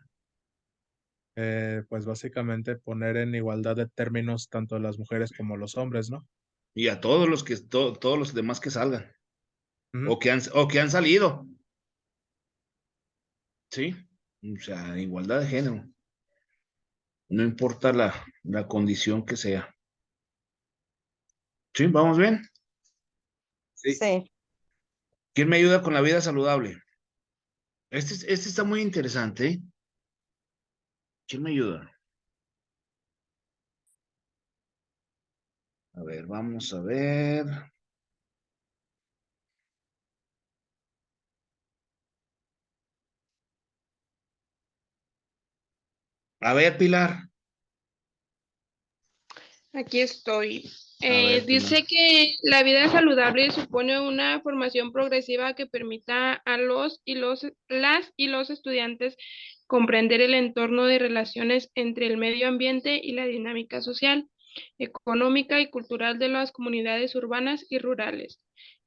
Pues básicamente poner en igualdad de términos tanto las mujeres como los hombres, ¿no? Y a todos los todos los demás que salgan. Ujú. O que han salido. ¿Sí? O sea, igualdad de género. No importa la condición que sea. ¿Sí? ¿Vamos bien? Sí. Sí. ¿Quién me ayuda con la vida saludable? Este está muy interesante, ¿eh? ¿Quién me ayuda? A ver, vamos a ver. A ver, Pilar. Aquí estoy. A ver, Pilar. Dice que la vida saludable supone una formación progresiva que permita a las y los estudiantes comprender el entorno de relaciones entre el medio ambiente y la dinámica social, económica y cultural de las comunidades urbanas y rurales.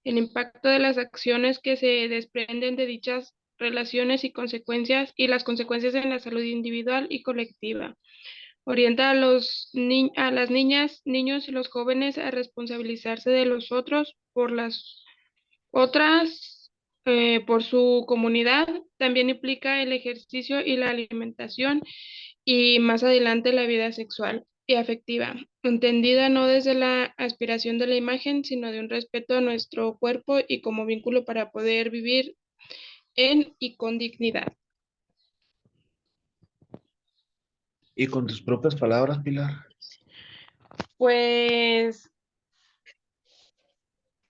El impacto de las acciones que se desprenden de dichas relaciones y las consecuencias en la salud individual y colectiva. Orienta a a las niñas, niños y los jóvenes a responsabilizarse de los otros por las otras, por su comunidad. También implica el ejercicio y la alimentación y más adelante la vida sexual y afectiva, entendida no desde la aspiración de la imagen, sino de un respeto a nuestro cuerpo y como vínculo para poder vivir en y con dignidad. Y con tus propias palabras, Pilar. Pues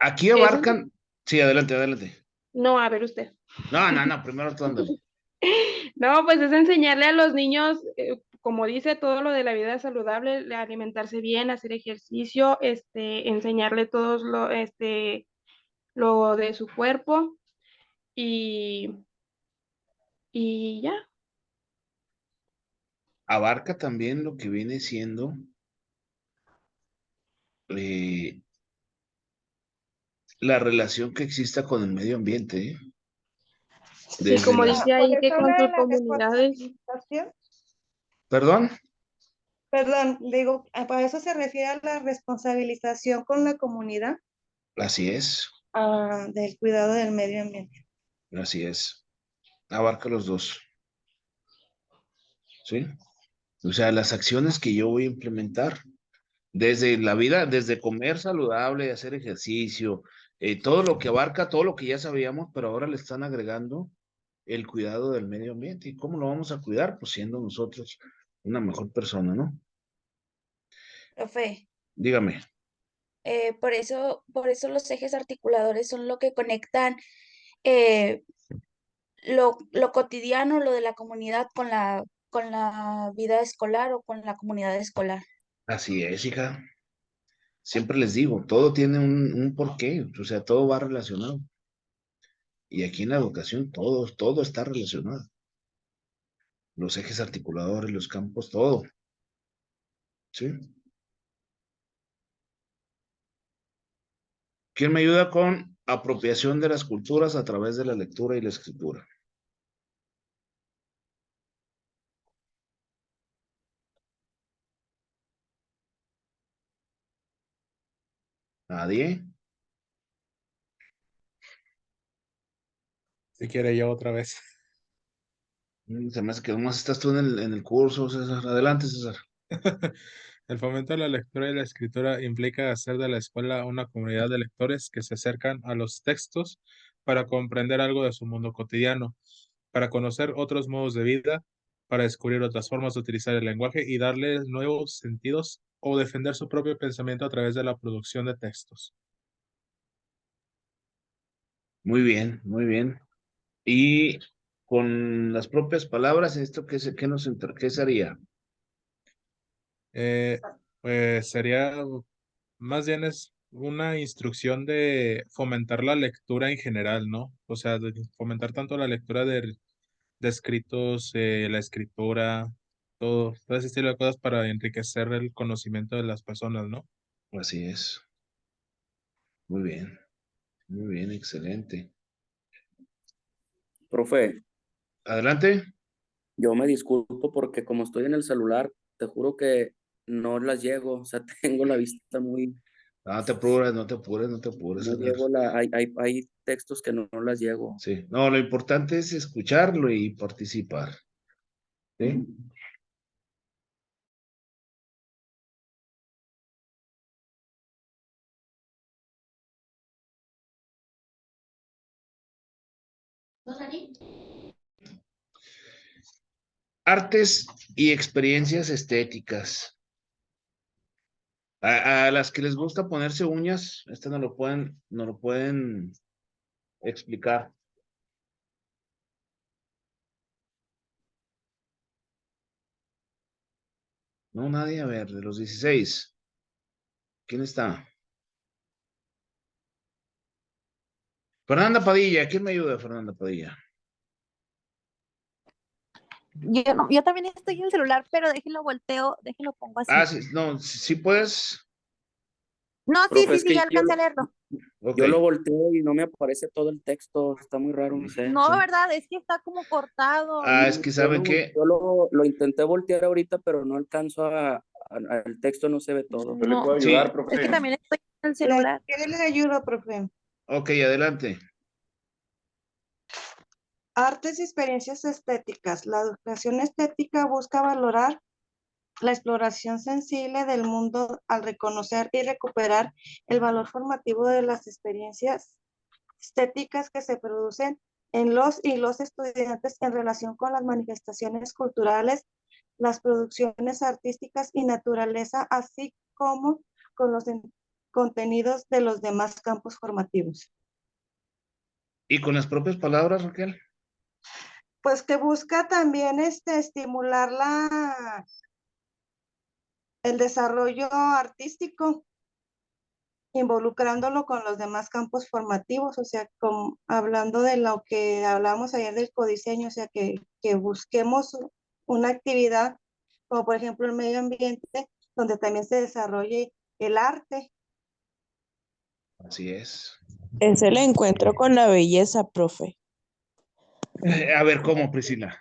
Aquí eso, abarcan. Sí, adelante, adelante. no, a ver usted. No, primero tú ándale. No, pues es enseñarle a los niños, como dice, todo lo de la vida saludable, alimentarse bien, hacer ejercicio, enseñarle todos lo de su cuerpo y, y ya. Abarca también lo que viene siendo la relación que exista con el medio ambiente, ¿eh? Sí, Desde como las... dice ahí Por que eso con habla de sus la comunidades, responsabilización. ¿Perdón? Perdón, digo, para eso se refiere a la responsabilización con la comunidad Así es, del cuidado del medio ambiente. así es. Abarca los dos, ¿sí? O sea, las acciones que yo voy a implementar, desde la vida, desde comer saludable, hacer ejercicio, todo lo que abarca, todo lo que ya sabíamos, pero ahora le están agregando el cuidado del medio ambiente. ¿Y cómo lo vamos a cuidar? Pues siendo nosotros una mejor persona, ¿no? Profe, Dígame. por eso los ejes articuladores son lo que conectan eh, lo cotidiano, lo de la comunidad con la vida escolar o con la comunidad escolar. Así es, hija. Siempre les digo, todo tiene un porqué, o sea, todo va relacionado. Y aquí en la educación todo está relacionado. Los ejes articuladores, los campos, todo. ¿Sí? ¿Quién me ayuda con apropiación de las culturas a través de la lectura y la escritura? ¿Nadie? Si quiere yo otra vez. Se me hace que nomás estás tú en el curso, César. Adelante, César. El fomento de la lectura y la escritura implica hacer de la escuela una comunidad de lectores que se acercan a los textos para comprender algo de su mundo cotidiano, para conocer otros modos de vida, para descubrir otras formas de utilizar el lenguaje y darle nuevos sentidos o defender su propio pensamiento a través de la producción de textos. Muy bien, muy bien. Y con las propias palabras, ¿esto qué sería? Eh, pues sería, más bien es una instrucción de fomentar la lectura en general, ¿no? O sea, de fomentar tanto la lectura de escritos, la escritura, todo ese estilo de cosas para enriquecer el conocimiento de las personas, ¿no? Así es. Muy bien, excelente. Profe, Adelante. yo me disculpo porque como estoy en el celular, te juro que no las llego, o sea, tengo la vista muy, No te apures, no te apures, no te apures, no César. llego hay textos que no las llego. Sí. No, lo importante es escucharlo y participar. ¿Sí? Artes y experiencias estéticas. A las que les gusta ponerse uñas, no lo pueden explicar. No, nadie, a ver, de los 16. ¿Quién está? Fernanda Padilla, ¿quién me ayuda, Fernanda Padilla? Yo también estoy en el celular, pero déjenlo volteo, déjenlo pongo así. Ah, sí, no, sí puedes. No, Profe, es sí, que ya alcancé a leerlo. Ok. yo lo volteo y no me aparece todo el texto, está muy raro, no sé. No, ¿verdad? Es que está como cortado. Ah, es que ¿saben qué? Yo lo intenté voltear ahorita, pero no alcanzo el texto no se ve todo. Yo le puedo Sí. ayudar, Es profe. que también estoy en el celular. ¿Qué le ayuda, profe? Ok, adelante. Artes y experiencias estéticas. La educación estética busca valorar la exploración sensible del mundo al reconocer y recuperar el valor formativo de las experiencias estéticas que se producen en los y los estudiantes en relación con las manifestaciones culturales, las producciones artísticas y naturaleza, así como con los contenidos de los demás campos formativos. ¿Y con las propias palabras, Raquel? Pues que busca también estimular el desarrollo artístico, involucrándolo con los demás campos formativos, o sea, hablando de lo que hablamos ayer del codiseño, o sea, que busquemos una actividad, como por ejemplo el medio ambiente, donde también se desarrolle el arte. Así es. Es el encuentro con la belleza, profe. A ver, ¿cómo, Priscila?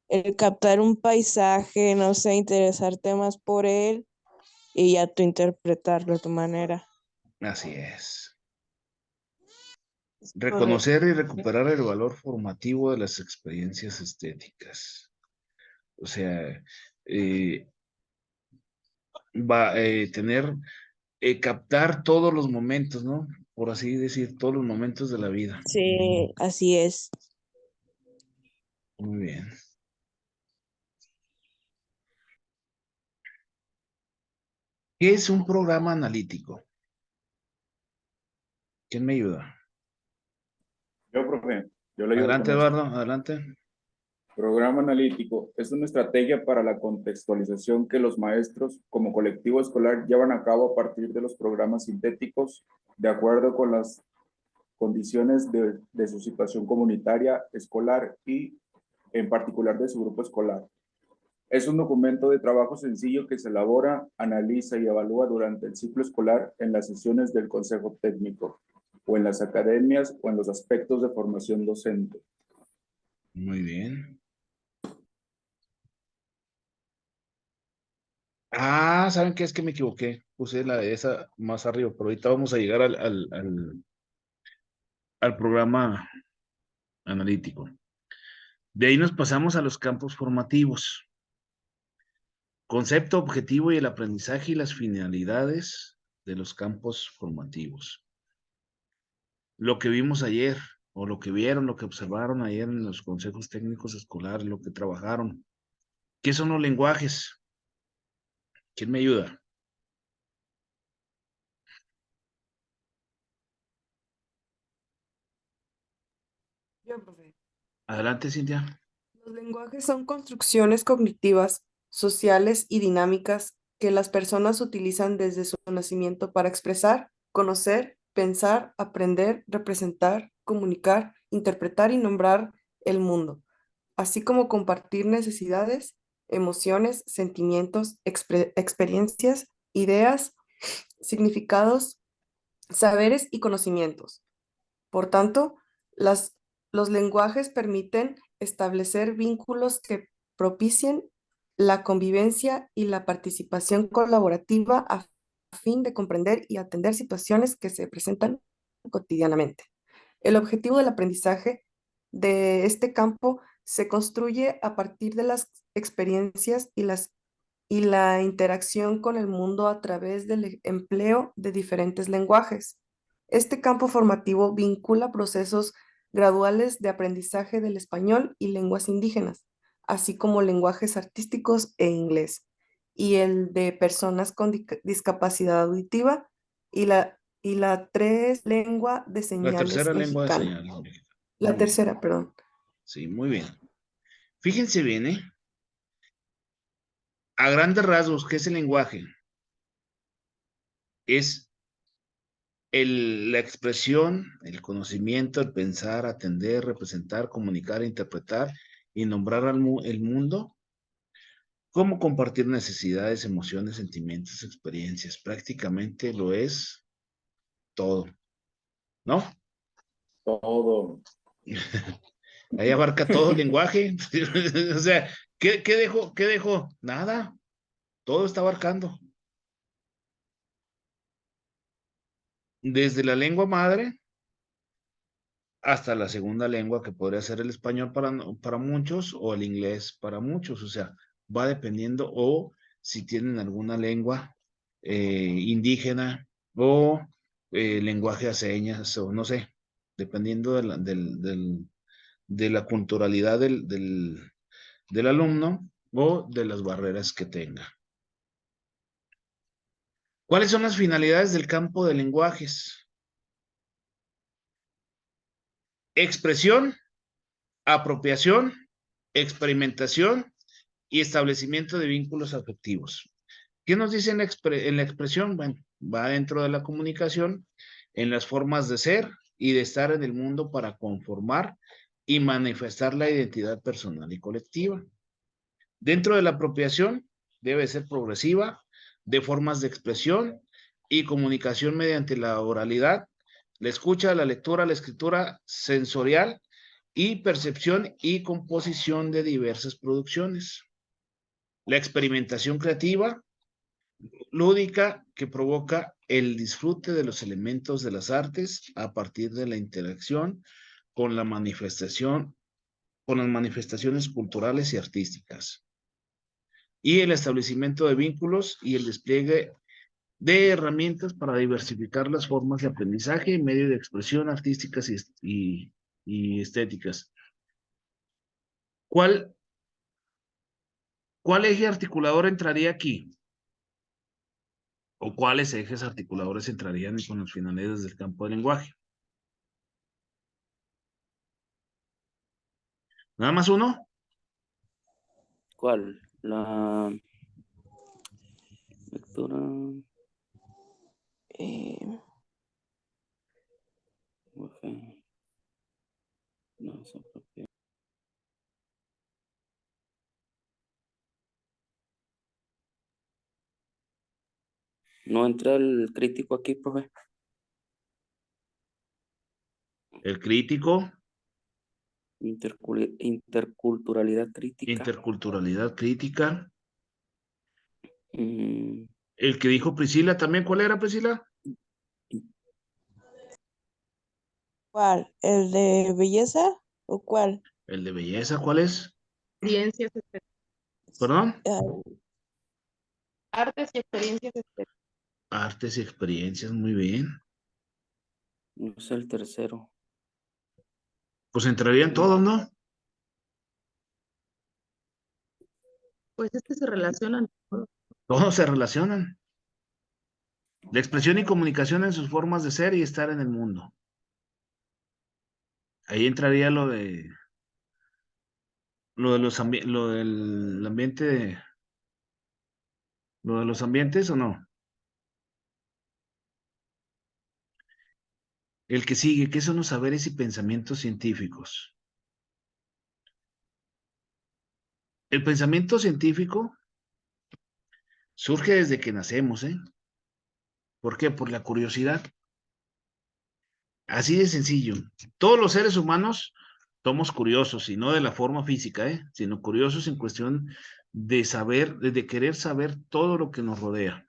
El captar un paisaje, no sé, interesarte más por él y ya tú interpretarlo a tu manera. Así es. Reconocer y recuperar el valor formativo de las experiencias estéticas. O sea, captar todos los momentos, ¿no? Por así decir, todos los momentos de la vida. Sí, así es. Muy bien. ¿Qué es un programa analítico? ¿Quién me ayuda? Yo, profe, yo le ayudo Adelante, con esto. Eduardo, adelante. Programa analítico es una estrategia para la contextualización que los maestros como colectivo escolar llevan a cabo a partir de los programas sintéticos de acuerdo con las condiciones de su situación comunitaria, escolar y en particular de su grupo escolar. Es un documento de trabajo sencillo que se elabora, analiza y evalúa durante el ciclo escolar en las sesiones del consejo técnico o en las academias o en los aspectos de formación docente. Muy bien. Ah, ¿saben qué? Es que me equivoqué. Puse esa más arriba, pero ahorita vamos a llegar al programa analítico. De ahí nos pasamos a los campos formativos. Concepto, objetivo y el aprendizaje y las finalidades de los campos formativos. Lo que vimos ayer, o lo que vieron, lo que observaron ayer en los consejos técnicos escolares, lo que trabajaron. ¿Qué son los lenguajes? ¿Quién me ayuda? Yo, profe. Adelante, Cintia. Los lenguajes son construcciones cognitivas, sociales y dinámicas que las personas utilizan desde su nacimiento para expresar, conocer, pensar, aprender, representar, comunicar, interpretar y nombrar el mundo, así como compartir necesidades, emociones, sentimientos, experiencias, ideas, significados, saberes y conocimientos. Por tanto, los lenguajes permiten establecer vínculos que propicien la convivencia y la participación colaborativa a fin de comprender y atender situaciones que se presentan cotidianamente. El objetivo del aprendizaje de este campo se construye a partir de las experiencias y la interacción con el mundo a través del empleo de diferentes lenguajes. Este campo formativo vincula procesos graduales de aprendizaje del español y lenguas indígenas, así como lenguajes artísticos e inglés, y el de personas con discapacidad auditiva, y la 3, lengua de La señales tercera lengua de mexicana. señales. Muy La bien. tercera, perdón. Sí, muy bien. Fíjense bien, ¿eh? A grandes rasgos, ¿qué es el lenguaje? Es la expresión, el conocimiento, el pensar, atender, representar, comunicar, interpretar y nombrar el mundo. Cómo compartir necesidades, emociones, sentimientos, experiencias. Prácticamente lo es todo, ¿no? Todo. Ahí abarca todo el lenguaje. O sea, ¿qué dejó? ¿Qué dejó? Nada. Todo está abarcando. Desde la lengua madre hasta la segunda lengua, que podría ser el español para muchos o el inglés para muchos. O sea, va dependiendo, o si tienen alguna lengua indígena o lenguaje a señas, o no sé, dependiendo de la culturalidad del alumno o de las barreras que tenga. ¿Cuáles son las finalidades del campo de lenguajes? Expresión, apropiación, experimentación y establecimiento de vínculos afectivos. ¿Qué nos dice en la expresión? Bueno, va dentro de la comunicación, en las formas de ser y de estar en el mundo para conformar y manifestar la identidad personal y colectiva. Dentro de la apropiación, debe ser progresiva, de formas de expresión y comunicación mediante la oralidad, la escucha, la lectura, la escritura sensorial y percepción y composición de diversas producciones. La experimentación creativa, lúdica, que provoca el disfrute de los elementos de las artes a partir de la interacción con la manifestación, con las manifestaciones culturales y artísticas. Y el establecimiento de vínculos y el despliegue de herramientas para diversificar las formas de aprendizaje y medios de expresión artísticas y estéticas. ¿Cuál eje articulador entraría aquí? ¿O cuáles ejes articuladores entrarían con las finalidades del campo del lenguaje? ¿Nada más uno? ¿Cuál? La lectura. Ok. No, se apropia. No entra el crítico aquí, profe. El crítico. Interculturalidad crítica. Interculturalidad crítica. Mm, El que dijo Priscila también, ¿cuál era, Priscila? ¿Cuál? ¿El de belleza o cuál? El de belleza, ¿cuál es? Experiencias, ¿Perdón? artes y experiencias estéticas. Artes y experiencias, muy bien. no es el tercero. Pues entrarían todos, ¿no? Pues es que se relacionan. Todos se relacionan. La expresión y comunicación en sus formas de ser y estar en el mundo. Ahí entraría lo del ambiente, lo de los ambientes, ¿o no? El que sigue, ¿qué son los saberes y pensamientos científicos? El pensamiento científico surge desde que nacemos, ¿eh? ¿Por qué? Por la curiosidad. Así de sencillo. Todos los seres humanos somos curiosos, y no de la forma física, sino curiosos en cuestión de saber, de querer saber todo lo que nos rodea,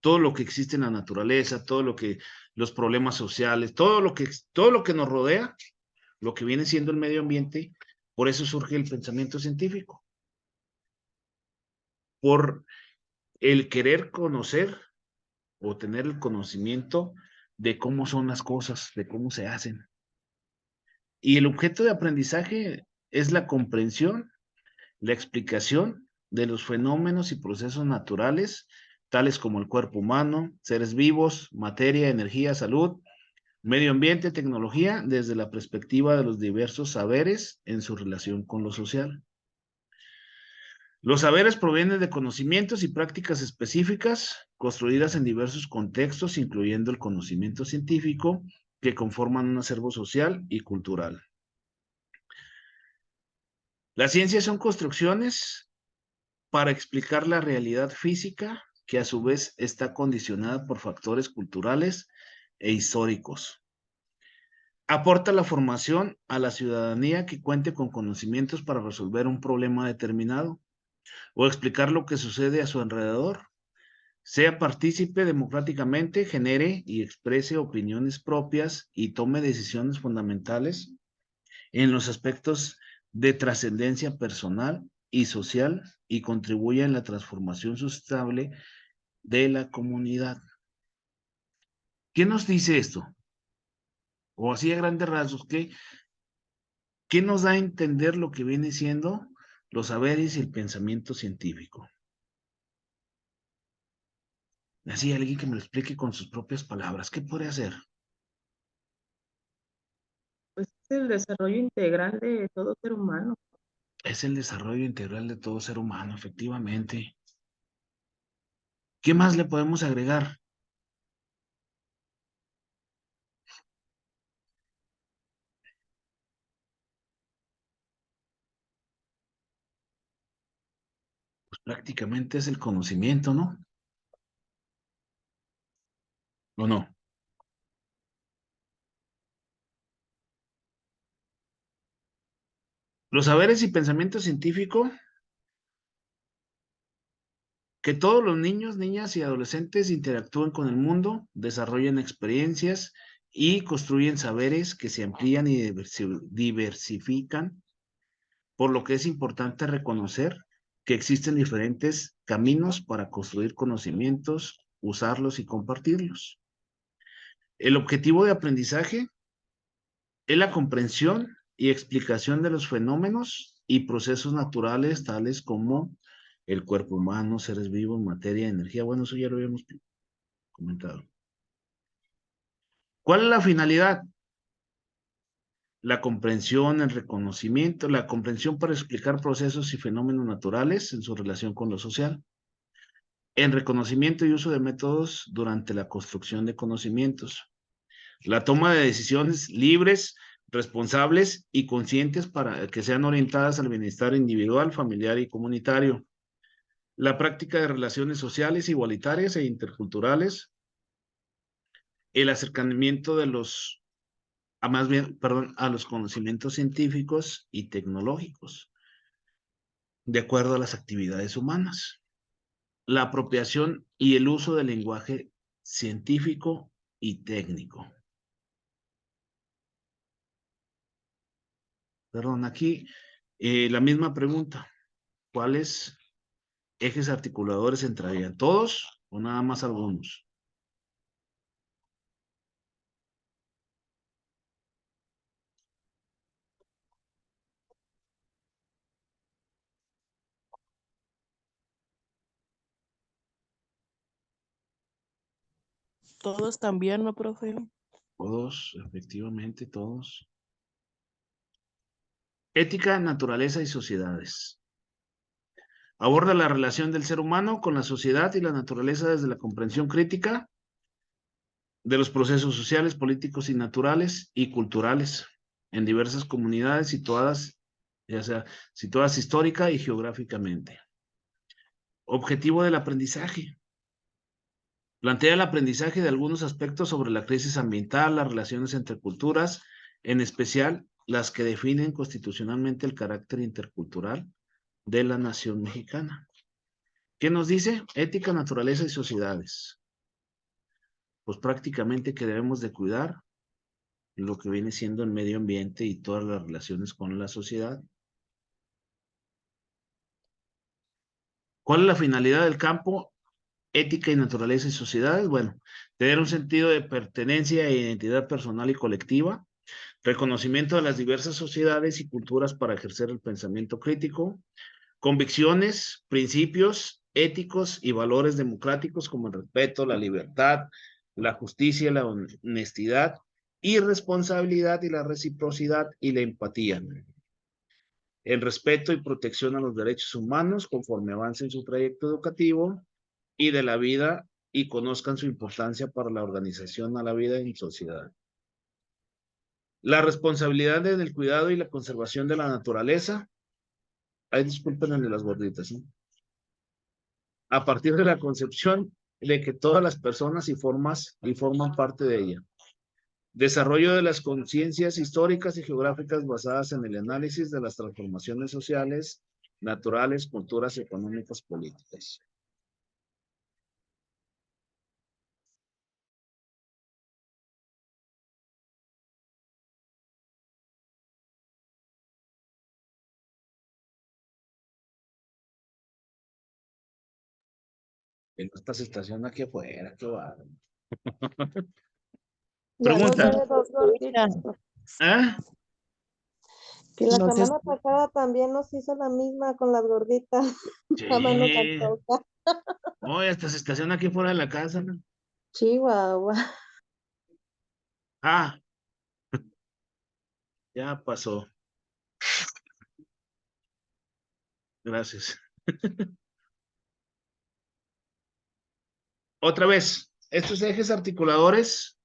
todo lo que existe en la naturaleza, los problemas sociales, todo lo que nos rodea, lo que viene siendo el medio ambiente. Por eso surge el pensamiento científico, por el querer conocer o tener el conocimiento de cómo son las cosas, de cómo se hacen. Y el objeto de aprendizaje es la comprensión la explicación de los fenómenos y procesos naturales, tales como el cuerpo humano, seres vivos, materia, energía, salud, medio ambiente, tecnología, desde la perspectiva de los diversos saberes en su relación con lo social. Los saberes provienen de conocimientos y prácticas específicas construidas en diversos contextos, incluyendo el conocimiento científico, que conforman un acervo social y cultural. Las ciencias son construcciones para explicar la realidad física, que a su vez está condicionada por factores culturales e históricos. Aporta la formación a la ciudadanía que cuente con conocimientos para resolver un problema determinado o explicar lo que sucede a su alrededor. Sea partícipe democráticamente, genere y exprese opiniones propias y tome decisiones fundamentales en los aspectos de trascendencia personal y social y contribuya en la transformación sustentable de la comunidad. ¿Qué nos dice esto? O así a grandes rasgos, ¿qué nos da a entender lo que viene siendo los saberes y el pensamiento científico? Así alguien que me lo explique con sus propias palabras. ¿Qué puede hacer? Pues es el desarrollo integral de todo ser humano. Es el desarrollo integral de todo ser humano, efectivamente. ¿Qué más le podemos agregar? Pues prácticamente es el conocimiento, ¿no? ¿O no? Los saberes y pensamiento científico que todos los niños, niñas y adolescentes interactúen con el mundo, desarrollen experiencias y construyen saberes que se amplían y diversifican, por lo que es importante reconocer que existen diferentes caminos para construir conocimientos, usarlos y compartirlos. El objetivo de aprendizaje es la comprensión y explicación de los fenómenos y procesos naturales tales como el cuerpo humano, seres vivos, materia, energía. Bueno, eso ya lo habíamos comentado. ¿Cuál es la finalidad? La comprensión, el reconocimiento, la comprensión para explicar procesos y fenómenos naturales en su relación con lo social. El reconocimiento y uso de métodos durante la construcción de conocimientos. La toma de decisiones libres, responsables y conscientes para que sean orientadas al bienestar individual, familiar y comunitario. La práctica de relaciones sociales igualitarias e interculturales. El acercamiento de a los conocimientos científicos y tecnológicos, de acuerdo a las actividades humanas. La apropiación y el uso del lenguaje científico y técnico. Perdón, aquí la misma pregunta. ¿Cuáles ejes articuladores entrarían? ¿Todos o nada más algunos? Todos también, ¿no, profe? Todos, efectivamente, todos. Ética, naturaleza y sociedades. Aborda la relación del ser humano con la sociedad y la naturaleza desde la comprensión crítica de los procesos sociales, políticos y naturales y culturales en diversas comunidades situadas, ya sea situadas histórica y geográficamente. Objetivo del aprendizaje. Plantea el aprendizaje de algunos aspectos sobre la crisis ambiental, las relaciones entre culturas, en especial las que definen constitucionalmente el carácter intercultural de la nación mexicana. ¿Qué nos dice? Ética, naturaleza y sociedades. Pues prácticamente que debemos de cuidar lo que viene siendo el medio ambiente y todas las relaciones con la sociedad. ¿Cuál es la finalidad del campo? Ética y naturaleza y sociedades. Bueno, tener un sentido de pertenencia e identidad personal y colectiva, reconocimiento de las diversas sociedades y culturas para ejercer el pensamiento crítico, Convicciones, principios éticos y valores democráticos como el respeto, la libertad, la justicia, la honestidad y responsabilidad y la reciprocidad y la empatía. El respeto y protección a los derechos humanos conforme avancen su trayecto educativo y de la vida y conozcan su importancia para la organización a la vida en sociedad. La responsabilidad en el cuidado y la conservación de la naturaleza. Ay, disculpen el de las gorditas, ¿sí? A partir de la concepción de que todas las personas y forman parte de ella. Desarrollo de las conciencias históricas y geográficas basadas en el análisis de las transformaciones sociales, naturales, culturas, económicas, políticas. En esta estación aquí afuera, qué va. Ya nos Pregunta. debe dos gorditas. ¿Ah? Y la No se semana pasada también nos hizo la misma con las gorditas. Nada más nos Sí. antoja. Oye, hasta se estaciona aquí fuera de la casa, ¿no? Chihuahua. Ah. Ya pasó. Gracias. Otra vez, estos ejes articuladores,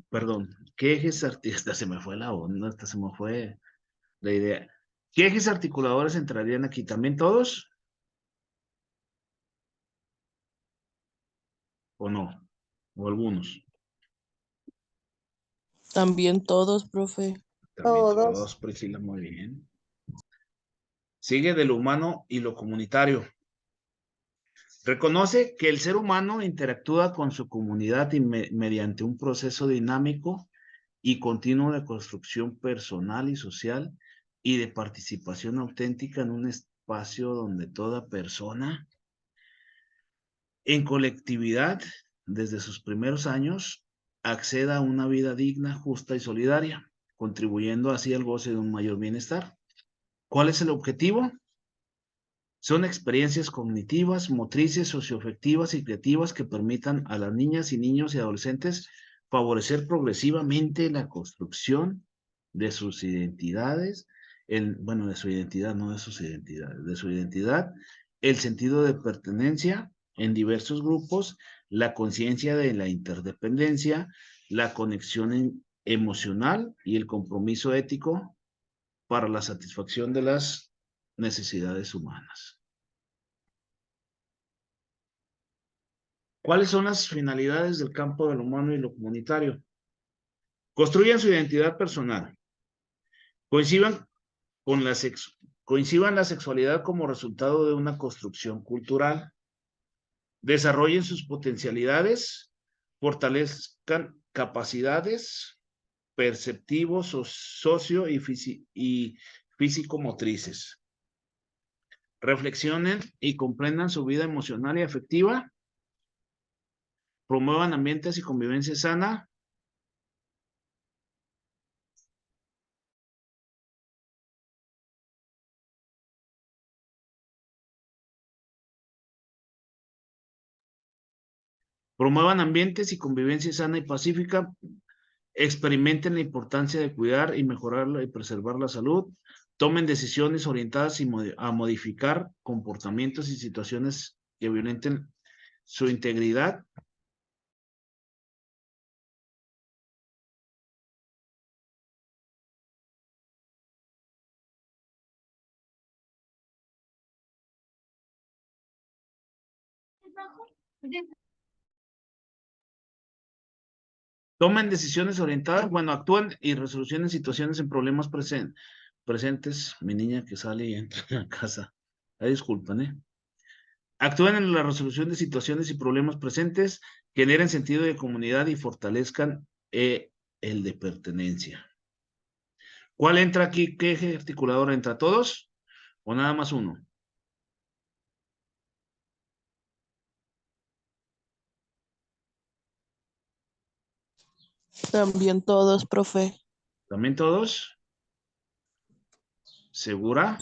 perdón, ¿qué ejes hasta se me fue la onda, hasta se me fue la idea? ¿Qué ejes articuladores entrarían aquí? ¿También todos? ¿O no? ¿O algunos? También todos, profe. También todos, Priscila, muy bien. Sigue de lo humano y lo comunitario. Reconoce que el ser humano interactúa con su comunidad y mediante un proceso dinámico y continuo de construcción personal y social y de participación auténtica en un espacio donde toda persona en colectividad desde sus primeros años acceda a una vida digna, justa y solidaria, contribuyendo así al goce de un mayor bienestar. ¿Cuál es el objetivo? Son experiencias cognitivas, motrices, socioafectivas y creativas que permitan a las niñas y niños y adolescentes favorecer progresivamente la construcción de sus identidades, de su identidad, no de sus identidades, de su identidad, el sentido de pertenencia en diversos grupos, la conciencia de la interdependencia, la conexión emocional y el compromiso ético para la satisfacción de las necesidades humanas. ¿Cuáles son las finalidades del campo de lo humano y lo comunitario? Construyan su identidad personal. Coincidan la sexualidad como resultado de una construcción cultural. Desarrollen sus potencialidades, fortalezcan capacidades perceptivos, socio y físico-motrices. Reflexionen y comprendan su vida emocional y afectiva. Promuevan ambientes y convivencia sana. Promuevan ambientes y convivencia sana y pacífica. Experimenten la importancia de cuidar y mejorar y preservar la salud. Tomen decisiones orientadas a modificar comportamientos y situaciones que violenten su integridad. Tomen decisiones orientadas, actúan y resolucionen situaciones en problemas presentes. Mi niña que sale y entra en la casa. Ay, disculpen, ¿eh? Actúen en la resolución de situaciones y problemas presentes, generen sentido de comunidad y fortalezcan el de pertenencia. ¿Cuál entra aquí? ¿Qué eje articulador entra? ¿Todos o nada más uno? También todos, profe. ¿También todos? ¿Segura?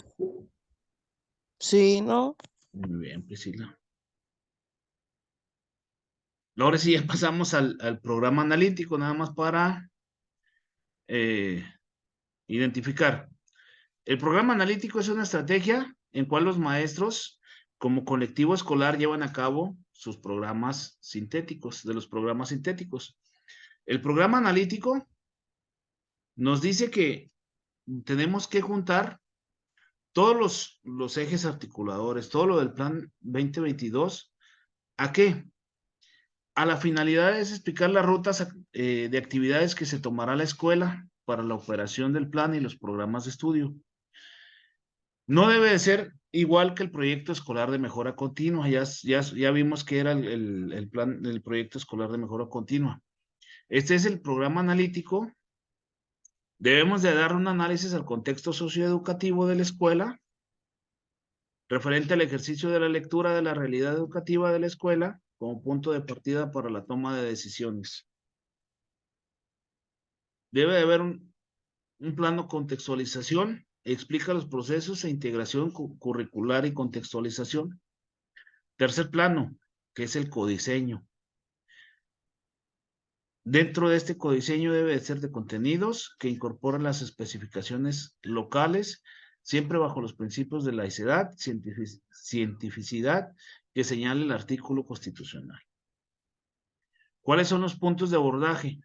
Sí, ¿no? Muy bien, Priscila. Ahora sí, ya pasamos al programa analítico, nada más para identificar. El programa analítico es una estrategia en cual los maestros, como colectivo escolar, llevan a cabo sus programas sintéticos, de los programas sintéticos. El programa analítico nos dice que tenemos que juntar todos los ejes articuladores, todo lo del plan 2022, ¿a qué? A la finalidad es explicar las rutas de actividades que se tomará la escuela para la operación del plan y los programas de estudio. No debe de ser igual que el proyecto escolar de mejora continua. Ya vimos que era el plan del proyecto escolar de mejora continua. Este es el programa analítico. Debemos de dar un análisis al contexto socioeducativo de la escuela, referente al ejercicio de la lectura de la realidad educativa de la escuela como punto de partida para la toma de decisiones. Debe de haber un plano de contextualización, explica los procesos e integración curricular y contextualización. Tercer plano, que es el codiseño. Dentro de este codiseño debe de ser de contenidos que incorporan las especificaciones locales, siempre bajo los principios de laicidad, cientificidad que señala el artículo constitucional. ¿Cuáles son los puntos de abordaje?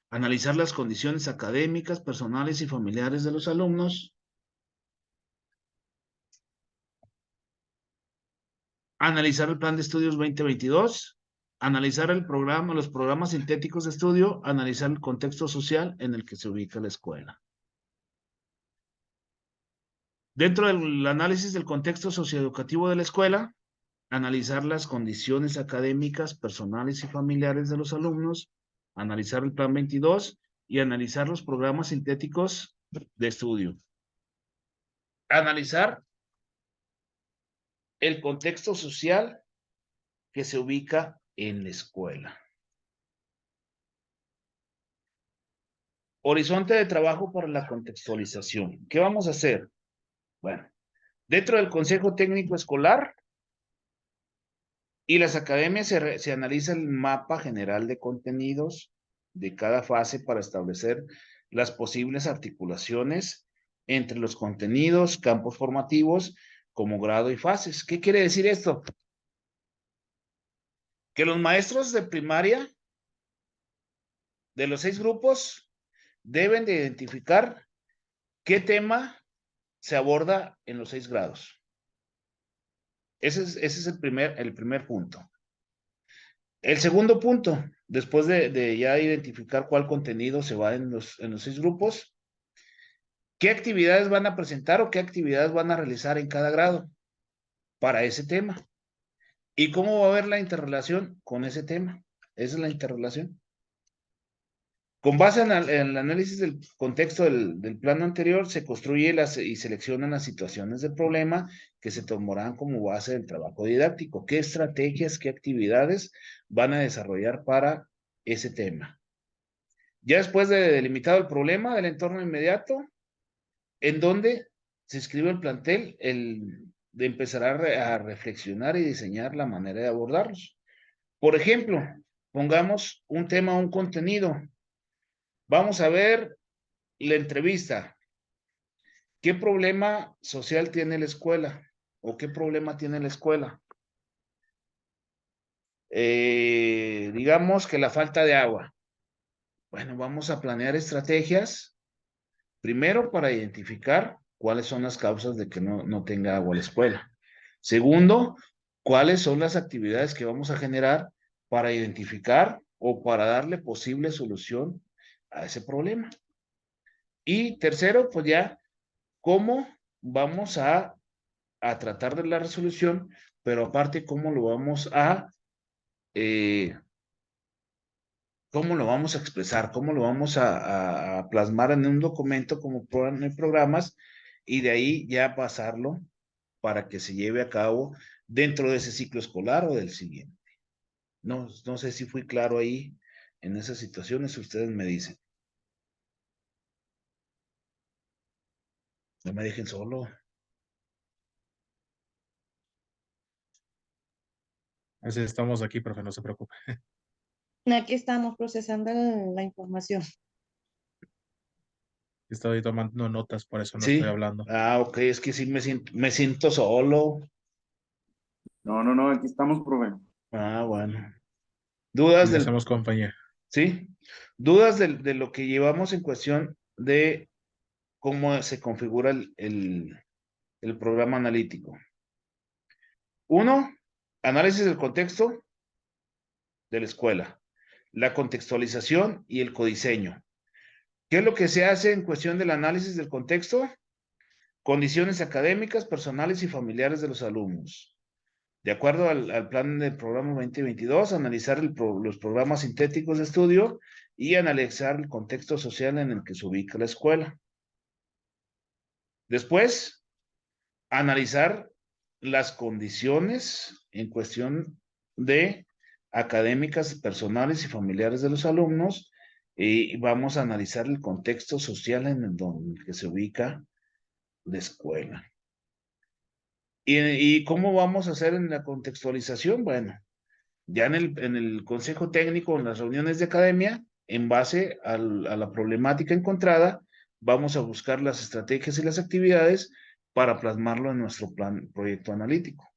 Analizar las condiciones académicas, personales y familiares de los alumnos. Analizar el plan de estudios 2022. Analizar el programa, los programas sintéticos de estudio. Analizar el contexto social en el que se ubica la escuela. Dentro del análisis del contexto socioeducativo de la escuela, analizar las condiciones académicas, personales y familiares de los alumnos, analizar el plan 22 y analizar los programas sintéticos de estudio. Analizar el contexto social que se ubica en la escuela. Horizonte de trabajo para la contextualización. ¿Qué vamos a hacer? Bueno, dentro del Consejo Técnico Escolar y las academias se analiza el mapa general de contenidos de cada fase para establecer las posibles articulaciones entre los contenidos, campos formativos, como grado y fases. ¿Qué quiere decir esto? Que los maestros de primaria de los 6 grupos deben de identificar qué tema se aborda en los 6 grados. Ese es el primer punto. El segundo punto, después de ya identificar cuál contenido se va en los 6 grupos, ¿qué actividades van a presentar o qué actividades van a realizar en cada grado para ese tema? ¿Y cómo va a haber la interrelación con ese tema? Esa es la interrelación. Con base en el análisis del contexto del plano anterior, se construye y seleccionan las situaciones del problema que se tomarán como base del trabajo didáctico. ¿Qué estrategias, qué actividades van a desarrollar para ese tema? Ya después de delimitado el problema del entorno inmediato, en donde se escribe el plantel, de empezar a reflexionar y diseñar la manera de abordarlos. Por ejemplo, pongamos un tema, un contenido. Vamos a ver la entrevista. ¿Qué problema social tiene la escuela? ¿O qué problema tiene la escuela? Digamos que la falta de agua. Bueno, vamos a planear estrategias, primero para identificar cuáles son las causas de que no tenga agua la escuela. Segundo, cuáles son las actividades que vamos a generar para identificar o para darle posible solución a ese problema. Y tercero, pues ya, cómo vamos a tratar de la resolución, pero aparte, cómo lo vamos a expresar, cómo lo vamos a plasmar en un documento como en programas y de ahí ya pasarlo para que se lleve a cabo dentro de ese ciclo escolar o del siguiente. No sé si fui claro ahí en esas situaciones, ustedes me dicen. No me dejen solo. Así estamos aquí, profe, no se preocupe. Aquí estamos procesando la información. Estoy tomando notas, por eso no Sí. estoy hablando. Ah, ok, es que sí me siento solo. No, aquí estamos, profe. Ah, bueno. ¿Dudas Le del, hacemos compañía. sí? ¿Dudas de lo que llevamos en cuestión de cómo se configura el programa analítico? Uno, análisis del contexto de la escuela, la contextualización y el codiseño. ¿Qué es lo que se hace en cuestión del análisis del contexto? Condiciones académicas, personales y familiares de los alumnos. De acuerdo al plan del programa 2022, analizar los programas sintéticos de estudio y analizar el contexto social en el que se ubica la escuela. Después, analizar las condiciones en cuestión de académicas, personales y familiares de los alumnos, y vamos a analizar el contexto social en el que se ubica la escuela. ¿Y cómo vamos a hacer en la contextualización? Bueno, ya en el consejo técnico, en las reuniones de academia, en base a la problemática encontrada, vamos a buscar las estrategias y las actividades para plasmarlo en nuestro proyecto analítico.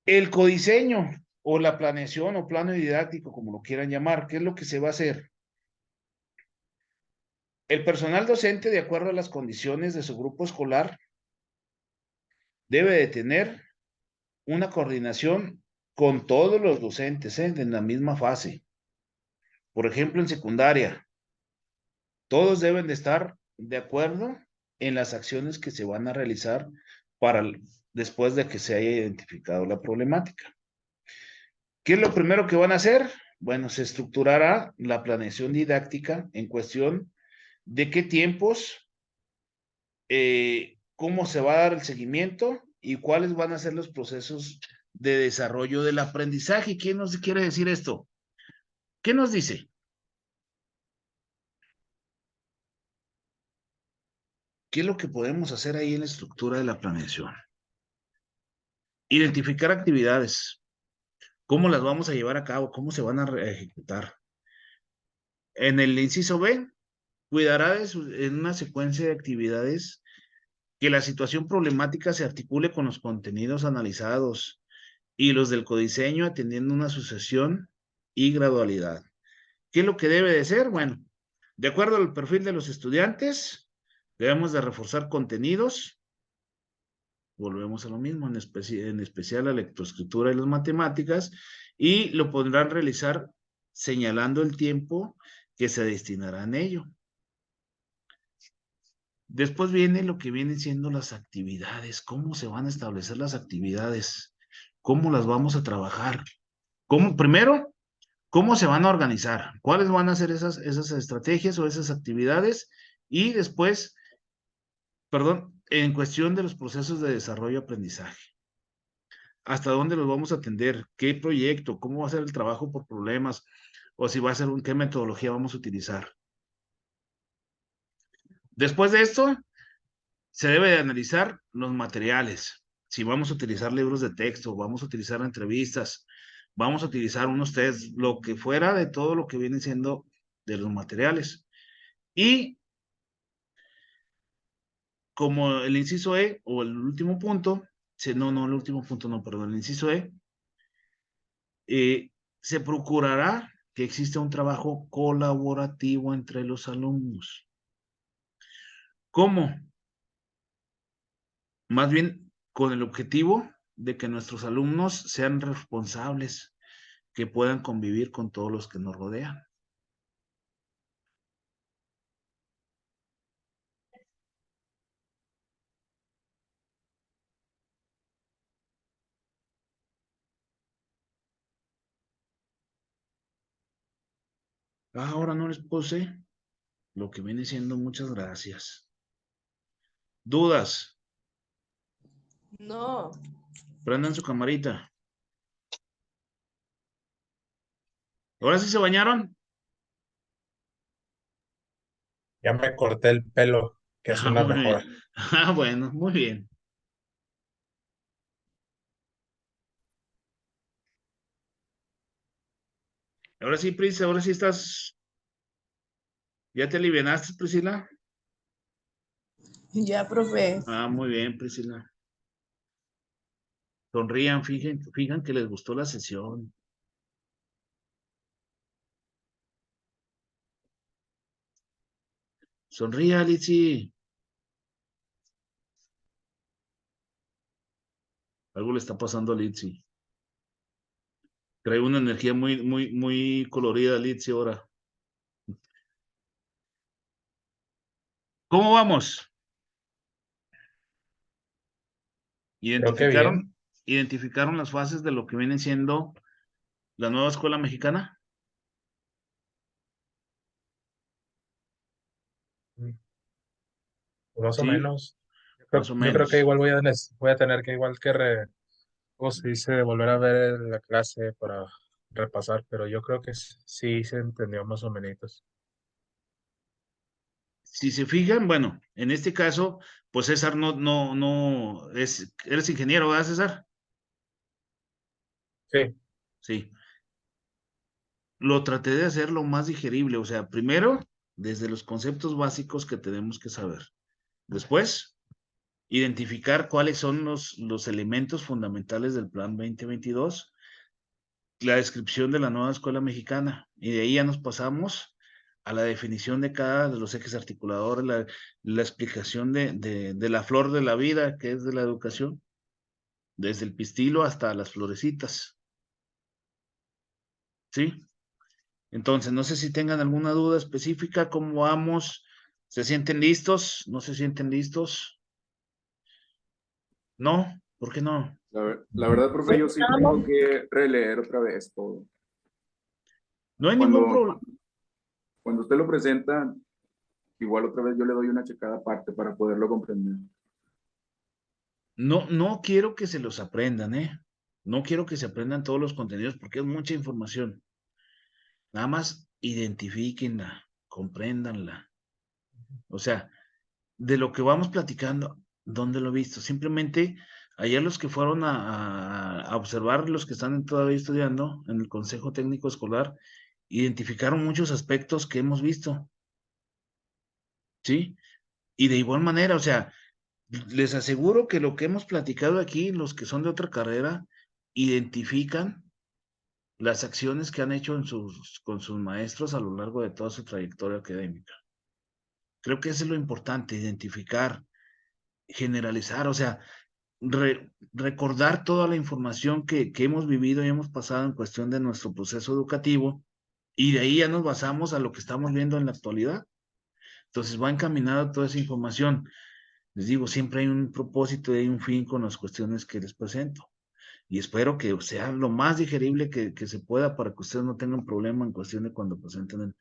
El codiseño o la planeación o plano didáctico, como lo quieran llamar, ¿qué es lo que se va a hacer? El personal docente, de acuerdo a las condiciones de su grupo escolar, debe de tener una coordinación con todos los docentes, en la misma fase. Por ejemplo, en secundaria, todos deben de estar de acuerdo en las acciones que se van a realizar después de que se haya identificado la problemática. ¿Qué es lo primero que van a hacer? Bueno, se estructurará la planeación didáctica en cuestión de qué tiempos, cómo se va a dar el seguimiento y cuáles van a ser los procesos de desarrollo del aprendizaje. ¿Quién nos quiere decir esto? ¿Qué nos dice? ¿Qué es lo que podemos hacer ahí en la estructura de la planeación? Identificar actividades. ¿Cómo las vamos a llevar a cabo? ¿Cómo se van a ejecutar? En el inciso B, cuidará en una secuencia de actividades que la situación problemática se articule con los contenidos analizados y los del codiseño atendiendo una sucesión y gradualidad. ¿Qué es lo que debe de ser? Bueno, de acuerdo al perfil de los estudiantes, debemos de reforzar contenidos. Volvemos a lo mismo, en especial la lectoescritura y las matemáticas, y lo podrán realizar señalando el tiempo que se destinará en ello. Después viene lo que vienen siendo las actividades. ¿Cómo se van a establecer las actividades? ¿Cómo las vamos a trabajar? Primero, ¿cómo se van a organizar? ¿Cuáles van a ser esas estrategias o esas actividades? Y después, perdón, en cuestión de los procesos de desarrollo-aprendizaje. ¿Hasta dónde los vamos a atender? ¿Qué proyecto? ¿Cómo va a ser el trabajo por problemas? O si va a ser qué metodología vamos a utilizar. Después de esto, se debe de analizar los materiales. Si vamos a utilizar libros de texto, vamos a utilizar entrevistas, vamos a utilizar unos tests, lo que fuera de todo lo que viene siendo de los materiales. Y como el inciso E, o el último punto, no, el último punto no, perdón, el inciso E, se procurará que exista un trabajo colaborativo entre los alumnos. ¿Cómo? Más bien con el objetivo de que nuestros alumnos sean responsables, que puedan convivir con todos los que nos rodean. Ahora no les puse lo que viene siendo muchas gracias. ¿Dudas? No. Prendan su camarita. ¿Ahora sí se bañaron? Ya me corté el pelo, que es una Muy mejora. bien. Bueno, muy bien. Ahora sí, Pris, ahora sí estás. ¿Ya te alivianaste, Priscila? Ya, profe. Muy bien, Priscila. Sonrían, fijan que les gustó la sesión. Sonría, Litsi. Algo le está pasando a Litsi. Trae una energía muy colorida, Litsi, ahora. ¿Cómo vamos? Creo que bien. ¿Identificaron las fases de lo que viene siendo la nueva escuela mexicana? Más o Sí, menos. más o Yo creo que menos. igual voy a tener que igual que ¿cómo se dice? Volver a ver la clase para repasar, pero yo creo que sí se entendió más o menos. Si se fijan, bueno, en este caso, pues César no, eres ingeniero, ¿verdad, César? Sí. Sí. Lo traté de hacer lo más digerible, o sea, primero, desde los conceptos básicos que tenemos que saber. Después, identificar cuáles son los elementos fundamentales del Plan 2022, la descripción de la nueva escuela mexicana, y de ahí ya nos pasamos a la definición de cada de los ejes articuladores, la explicación de la flor de la vida, que es de la educación, desde el pistilo hasta las florecitas. ¿Sí? Entonces, no sé si tengan alguna duda específica, ¿cómo vamos? ¿Se sienten listos? ¿No se sienten listos? ¿No? ¿Por qué no? La verdad, profe, yo sí tengo que releer otra vez todo. No hay ningún problema. Cuando usted lo presenta, igual otra vez yo le doy una checada aparte para poderlo comprender. No quiero que se los aprendan, ¿eh? No quiero que se aprendan todos los contenidos porque es mucha información. Nada más identifíquenla, compréndanla. O sea, de lo que vamos platicando, ¿dónde lo he visto? Simplemente, ayer los que fueron a observar, los que están todavía estudiando en el Consejo Técnico Escolar, identificaron muchos aspectos que hemos visto. ¿Sí? Y de igual manera, o sea, les aseguro que lo que hemos platicado aquí, los que son de otra carrera, identifican las acciones que han hecho con sus maestros a lo largo de toda su trayectoria académica. Creo que eso es lo importante, identificar, generalizar, o sea, recordar toda la información que hemos vivido y hemos pasado en cuestión de nuestro proceso educativo, y de ahí ya nos basamos a lo que estamos viendo en la actualidad. Entonces va encaminada toda esa información. Les digo, siempre hay un propósito y hay un fin con las cuestiones que les presento. Y espero que sea lo más digerible que se pueda para que ustedes no tengan problema en cuestión de cuando presenten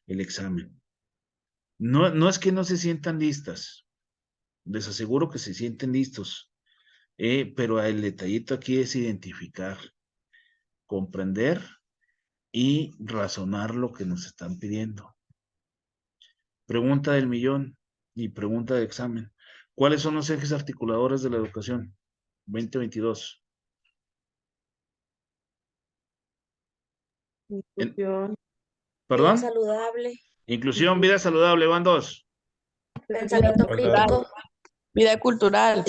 el examen. No es que no se sientan listas, les aseguro que se sienten listos, pero el detallito aquí es identificar, comprender y razonar lo que nos están pidiendo. Pregunta del millón y pregunta de examen. ¿Cuáles son los ejes articuladores de la educación 2022? Inclusión. Vida ¿Perdón? saludable, Inclusión, vida saludable, van dos. pensamiento crítico, Vida cultural.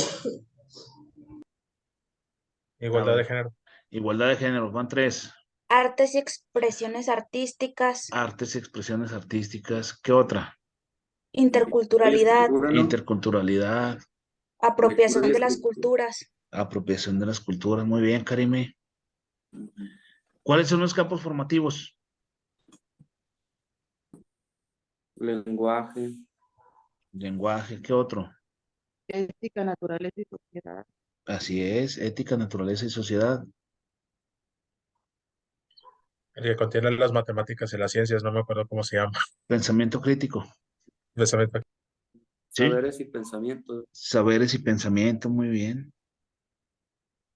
Igualdad de género. Igualdad de género, van tres. artes y expresiones artísticas, Artes y expresiones artísticas. ¿Qué otra? interculturalidad, Interculturalidad, apropiación de las culturas, apropiación de las culturas. Muy bien, Karime. ¿Cuáles son los campos formativos? Lenguaje. Lenguaje, ¿qué otro? Ética, naturaleza y sociedad. Así es, ética, naturaleza y sociedad. El que contiene las matemáticas y las ciencias, no me acuerdo cómo se llama. Pensamiento crítico. Pensamiento. ¿Sí? Saberes y pensamientos. Saberes y pensamiento, muy bien.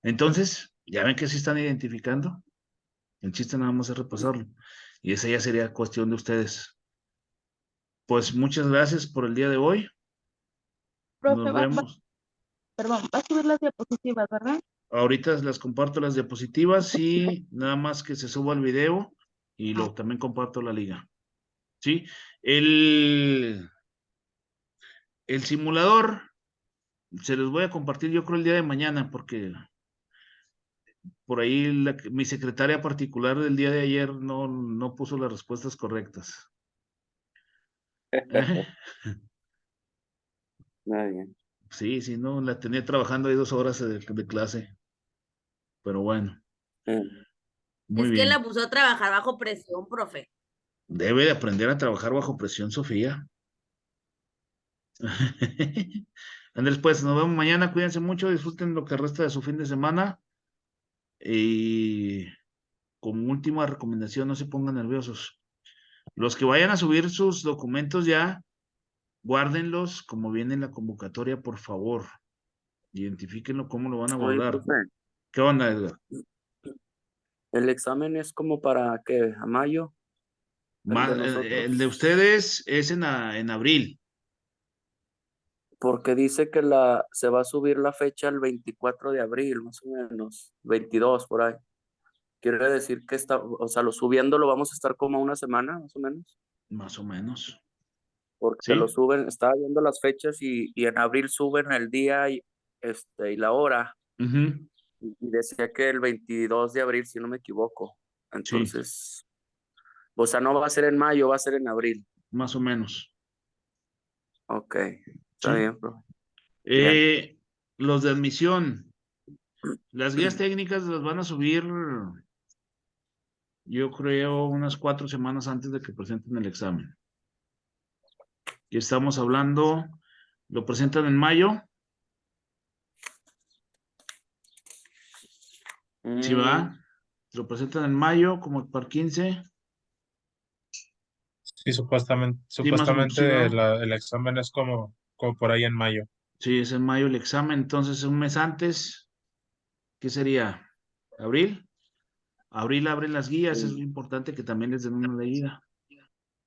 Entonces, ya ven que sí están identificando. El chiste nada más es repasarlo. Y esa ya sería cuestión de ustedes. Pues muchas gracias por el día de hoy. Profe, Nos vemos. perdón, va a subir las diapositivas, ¿verdad? Ahorita les comparto las diapositivas y nada más que se suba el video y luego también comparto la liga. ¿Sí? El simulador se los voy a compartir yo creo el día de mañana porque por ahí mi secretaria particular del día de ayer no puso las respuestas correctas. Muy bien. Sí, sí, no, la tenía trabajando ahí 2 horas de clase. Pero bueno, muy Es que bien. la puso a trabajar bajo presión, profe. Debe de aprender a trabajar bajo presión, Sofía. Andrés, pues nos vemos mañana. Cuídense mucho, disfruten lo que resta de su fin de semana. Y como última recomendación, no se pongan nerviosos. Los que vayan a subir sus documentos ya, guárdenlos como viene en la convocatoria, por favor. Identifíquenlo cómo lo van a Oye, guardar. profe, ¿Qué onda, Edgar? el examen es como para ¿qué? ¿A mayo? El de nosotros. El de ustedes es en abril. Porque dice que se va a subir la fecha el 24 de abril, más o menos, 22 por ahí. Quiere decir que o sea, subiendo lo vamos a estar como una semana, más o menos. Más o menos. Porque ¿Sí? lo suben, estaba viendo las fechas y en abril suben el día y la hora. Ujú. Y decía que el 22 de abril, si no me equivoco. Entonces, o sea, no va a ser en mayo, va a ser en abril. Más o menos. Ok, está Sí. bien, profe. Bien. Los de admisión, las guías técnicas las van a subir, yo creo, unas 4 semanas antes de que presenten el examen. Y estamos hablando, lo presentan en mayo. Sí, va. Lo presentan en mayo, como para 15. Sí, supuestamente, Sí, más o menos, sí, ¿verdad? el examen es como por ahí en mayo. Sí, es en mayo el examen, entonces un mes antes, ¿qué sería? ¿Abril? Abril abren las guías, es importante que también les den una leída.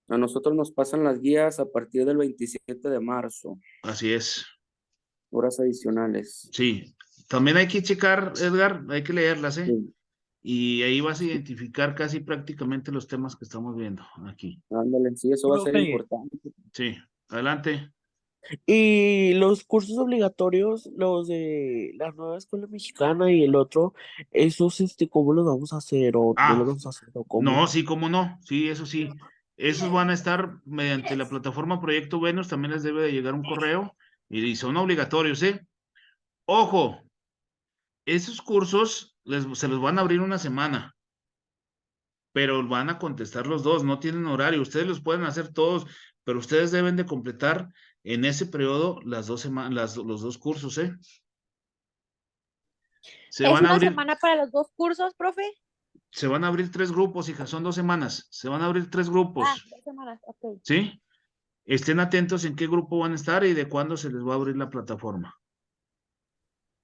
A nosotros nos pasan las guías a partir del 27 de marzo. Así es. Horas adicionales. Sí, también hay que checar, Edgar, hay que leerlas, ¿eh? Sí. Y ahí vas a identificar casi prácticamente los temas que estamos viendo aquí. Ándale, sí, eso va a ser Profe. importante. Sí, adelante. Y los cursos obligatorios, los de la nueva escuela mexicana y el otro, esos, ¿cómo los vamos a hacer? ¿O no los vamos a hacer? ¿O cómo? No, sí, cómo no, sí, eso sí. Esos van a estar mediante la plataforma Proyecto Venus, también les debe de llegar un correo y son obligatorios, ¿eh? Ojo, esos cursos se los van a abrir una semana, pero van a contestar los dos, no tienen horario, ustedes los pueden hacer todos, pero ustedes deben de completar en ese periodo las 2 semanas, los 2 cursos, ¿eh? Se ¿Es van a una abrir, semana para los 2 cursos, profe? se van a abrir 3 grupos, hija, son 2 semanas, se van a abrir 3 grupos, 2 semanas, ok. ¿sí? Estén atentos en qué grupo van a estar y de cuándo se les va a abrir la plataforma.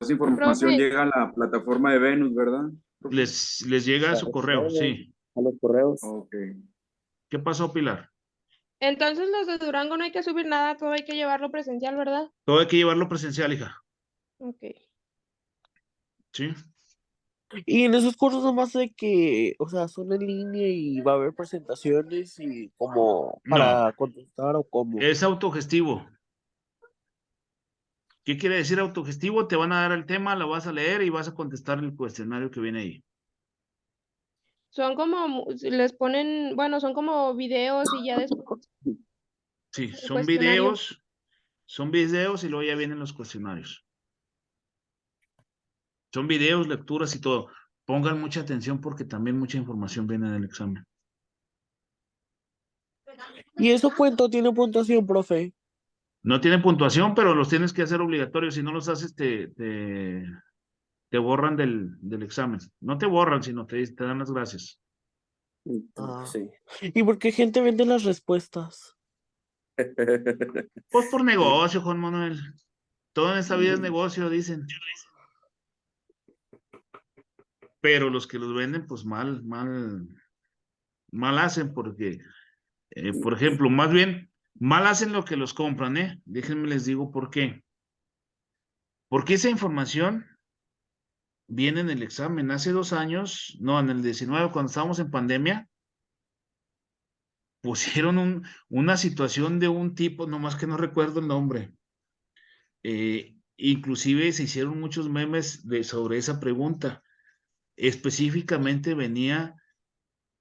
Esa información Profe. llega a la plataforma de Venus, ¿verdad? Les llega a su correo, sí. A los correos. Ok. ¿Qué pasó, Pilar? Entonces los de Durango no hay que subir nada, todo hay que llevarlo presencial, ¿verdad? Todo hay que llevarlo presencial, hija. Ok. Sí. Y en esos cursos nomás de que, o sea, son en línea y va a haber presentaciones y como para No, contestar o cómo. es autogestivo. ¿Qué quiere decir autogestivo? Te van a dar el tema, lo vas a leer y vas a contestar el cuestionario que viene ahí. Son como, les ponen, bueno, son como videos y ya después Sí, el cuestionario. son videos y luego ya vienen los cuestionarios. Son videos, lecturas y todo. Pongan mucha atención porque también mucha información viene en el examen. ¿Y eso cuánto tiene puntuación, profe? No tienen puntuación, pero los tienes que hacer obligatorios. Si no los haces, te borran del examen. No te borran, sino te dan las gracias. Ah. Sí. ¿Y por qué gente vende las respuestas? Pues por negocio, Juan Manuel. Todo en esta vida es negocio, dicen. Pero los que los venden, pues mal hacen, porque, por ejemplo, más bien, Mal hacen lo que los compran, ¿eh? Déjenme les digo por qué. Porque esa información viene en el examen. Hace 2 años, no, en el 19, cuando estábamos en pandemia, pusieron una situación de un tipo, nomás que no recuerdo el nombre. Inclusive se hicieron muchos memes sobre esa pregunta. Específicamente venía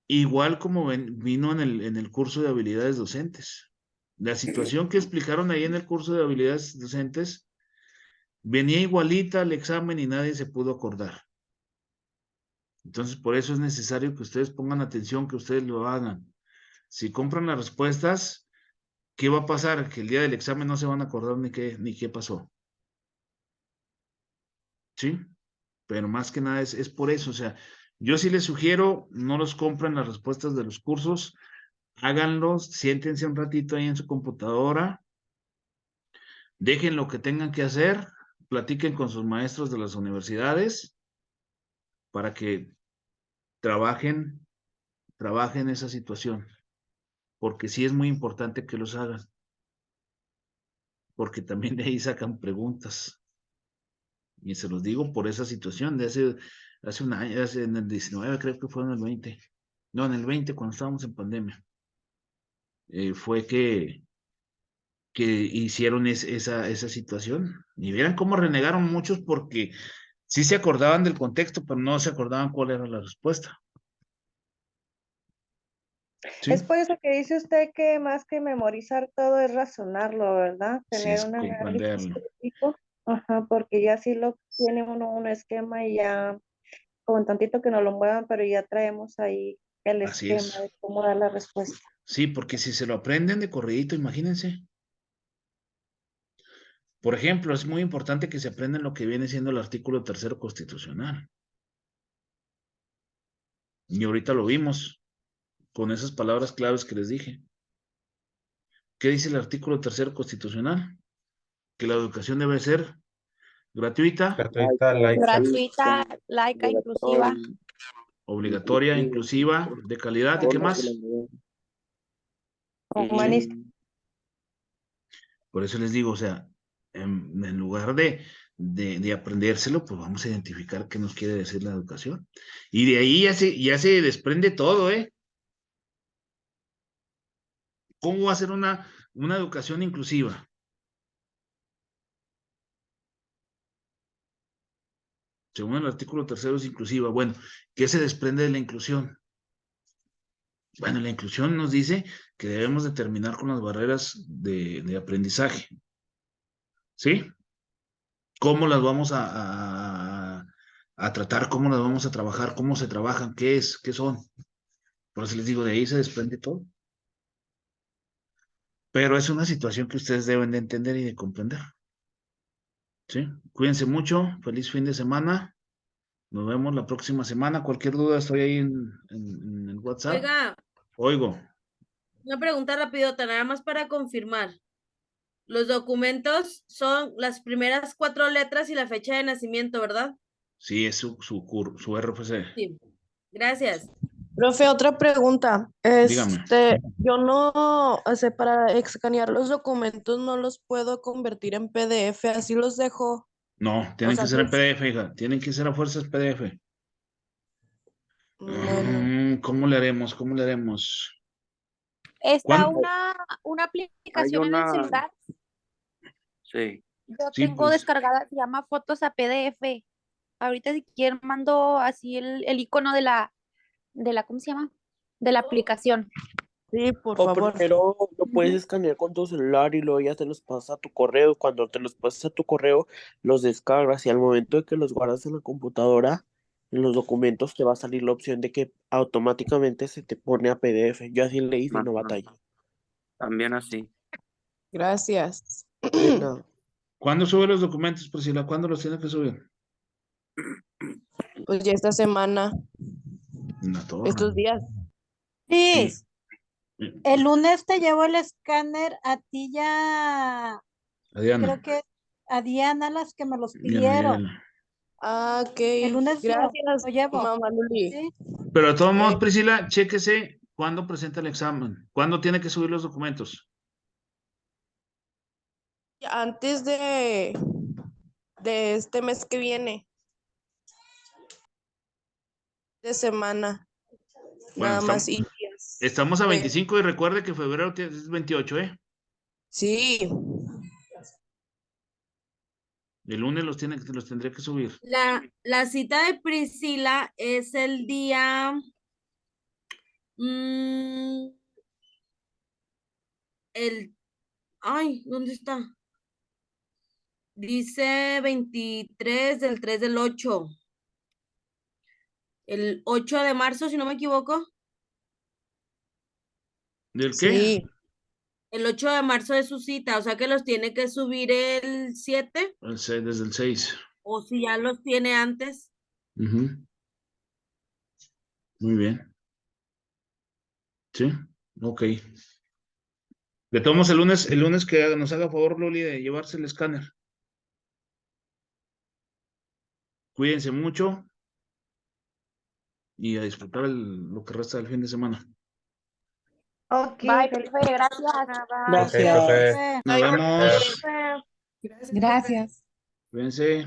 igual como vino en el curso de habilidades docentes. La situación que explicaron ahí en el curso de habilidades docentes venía igualita al examen y nadie se pudo acordar. Entonces, por eso es necesario que ustedes pongan atención, que ustedes lo hagan. Si compran las respuestas, ¿qué va a pasar? Que el día del examen no se van a acordar ni qué pasó. ¿Sí? Pero más que nada es por eso. O sea, yo sí les sugiero, no los compren las respuestas de los cursos, háganlos, siéntense un ratito ahí en su computadora, dejen lo que tengan que hacer, platiquen con sus maestros de las universidades para que trabajen esa situación, porque sí es muy importante que los hagan, porque también de ahí sacan preguntas. Y se los digo por esa situación de hace un año, en el 19, creo que fue en el 20. No, en el 20, cuando estábamos en pandemia. Fue que hicieron esa situación. Y vieran cómo renegaron muchos porque sí se acordaban del contexto, pero no se acordaban cuál era la respuesta. ¿Sí? Es por eso que dice usted que más que memorizar todo es razonarlo, ¿verdad? Sí, Tener es un análisis comprenderlo. crítico. Ajá, porque ya sí lo tiene uno un esquema y ya con tantito que nos lo muevan, pero ya traemos ahí el Así esquema es. de cómo dar la respuesta. Sí, porque si se lo aprenden de corridito, imagínense. Por ejemplo, es muy importante que se aprendan lo que viene siendo el artículo 3º constitucional. Y ahorita lo vimos con esas palabras claves que les dije. ¿Qué dice el artículo 3º constitucional? Que la educación debe ser gratuita, Gratuita, laica, inclusiva. obligatoria, inclusiva, de calidad, ¿y qué más? Humanista. Por eso les digo, o sea, en lugar de aprendérselo, pues vamos a identificar qué nos quiere decir la educación. Y de ahí ya se desprende todo, ¿eh? ¿Cómo va a ser una educación inclusiva? Según el artículo 3º es inclusiva. Bueno, ¿qué se desprende de la inclusión? Bueno, la inclusión nos dice que debemos de terminar con las barreras de aprendizaje. ¿Sí? ¿Cómo las vamos a tratar? ¿Cómo las vamos a trabajar? ¿Cómo se trabajan? ¿Qué son? Por eso les digo, de ahí se desprende todo. Pero es una situación que ustedes deben de entender y de comprender. ¿Sí? Cuídense mucho. Feliz fin de semana. Nos vemos la próxima semana. Cualquier duda, estoy ahí en el WhatsApp. Oiga, Oigo. una pregunta rapidota, nada más para confirmar. Los documentos son las primeras 4 letras y la fecha de nacimiento, ¿verdad? Sí, es su RFC. Sí. Gracias. Profe, otra pregunta. Dígame. Yo no, o sea, para escanear los documentos no los puedo convertir en PDF, así los dejo. No, tienen que ser en PDF, hija. Tienen que ser a fuerzas PDF. Bueno. ¿Cómo le haremos? ¿Cómo le haremos? Está ¿Cuándo? una aplicación en el celular. Sí. Yo Sí, tengo pues. descargada, se llama Fotos a PDF. Ahorita si quieren mando así el icono de la, ¿cómo se llama? De la aplicación. Sí, por O favor. primero lo puedes escanear con tu celular y luego ya te los pasas a tu correo. Cuando te los pasas a tu correo, los descargas y al momento de que los guardas en la computadora, en los documentos te va a salir la opción de que automáticamente se te pone a PDF. Yo así le hice y no Ajá. batallé. También así. Gracias. De nada. ¿Cuándo sube los documentos, Priscila? ¿Cuándo los tiene que subir? Pues ya esta semana, En la torre. estos días. Sí, Sí. el lunes te llevo el escáner a ti ya, A Diana. creo que a Diana las que me los Diana, pidieron. Diana. Ah, ok. El lunes Gracias, lo llevo. mamá Luli. ¿Sí? Pero de todos modos, Priscila, chéquese cuándo presenta el examen. ¿Cuándo tiene que subir los documentos? Antes de este mes que viene, de semana, Bueno, nada más y días. estamos a Pero- 25 y recuerde que febrero es 28, ¿eh? Sí, El lunes los tendré que subir. La cita de Priscila es el día ¿dónde está? Dice 23 del 3 del 8. El 8 de marzo, si no me equivoco. ¿Del qué? sí, El 8 de marzo es su cita, o sea que los tiene que subir el 7, Desde el 6. o si ya los tiene antes. Ujú. Muy bien. Sí, ok. Le tomamos el lunes que nos haga favor, Loli, de llevarse el escáner. Cuídense mucho y a disfrutar lo que resta del fin de semana. Ok, Bye, feliz profe, gracias. semana, bye. Ok, profe. Nos vemos. Gracias. Gracias. Cuídense.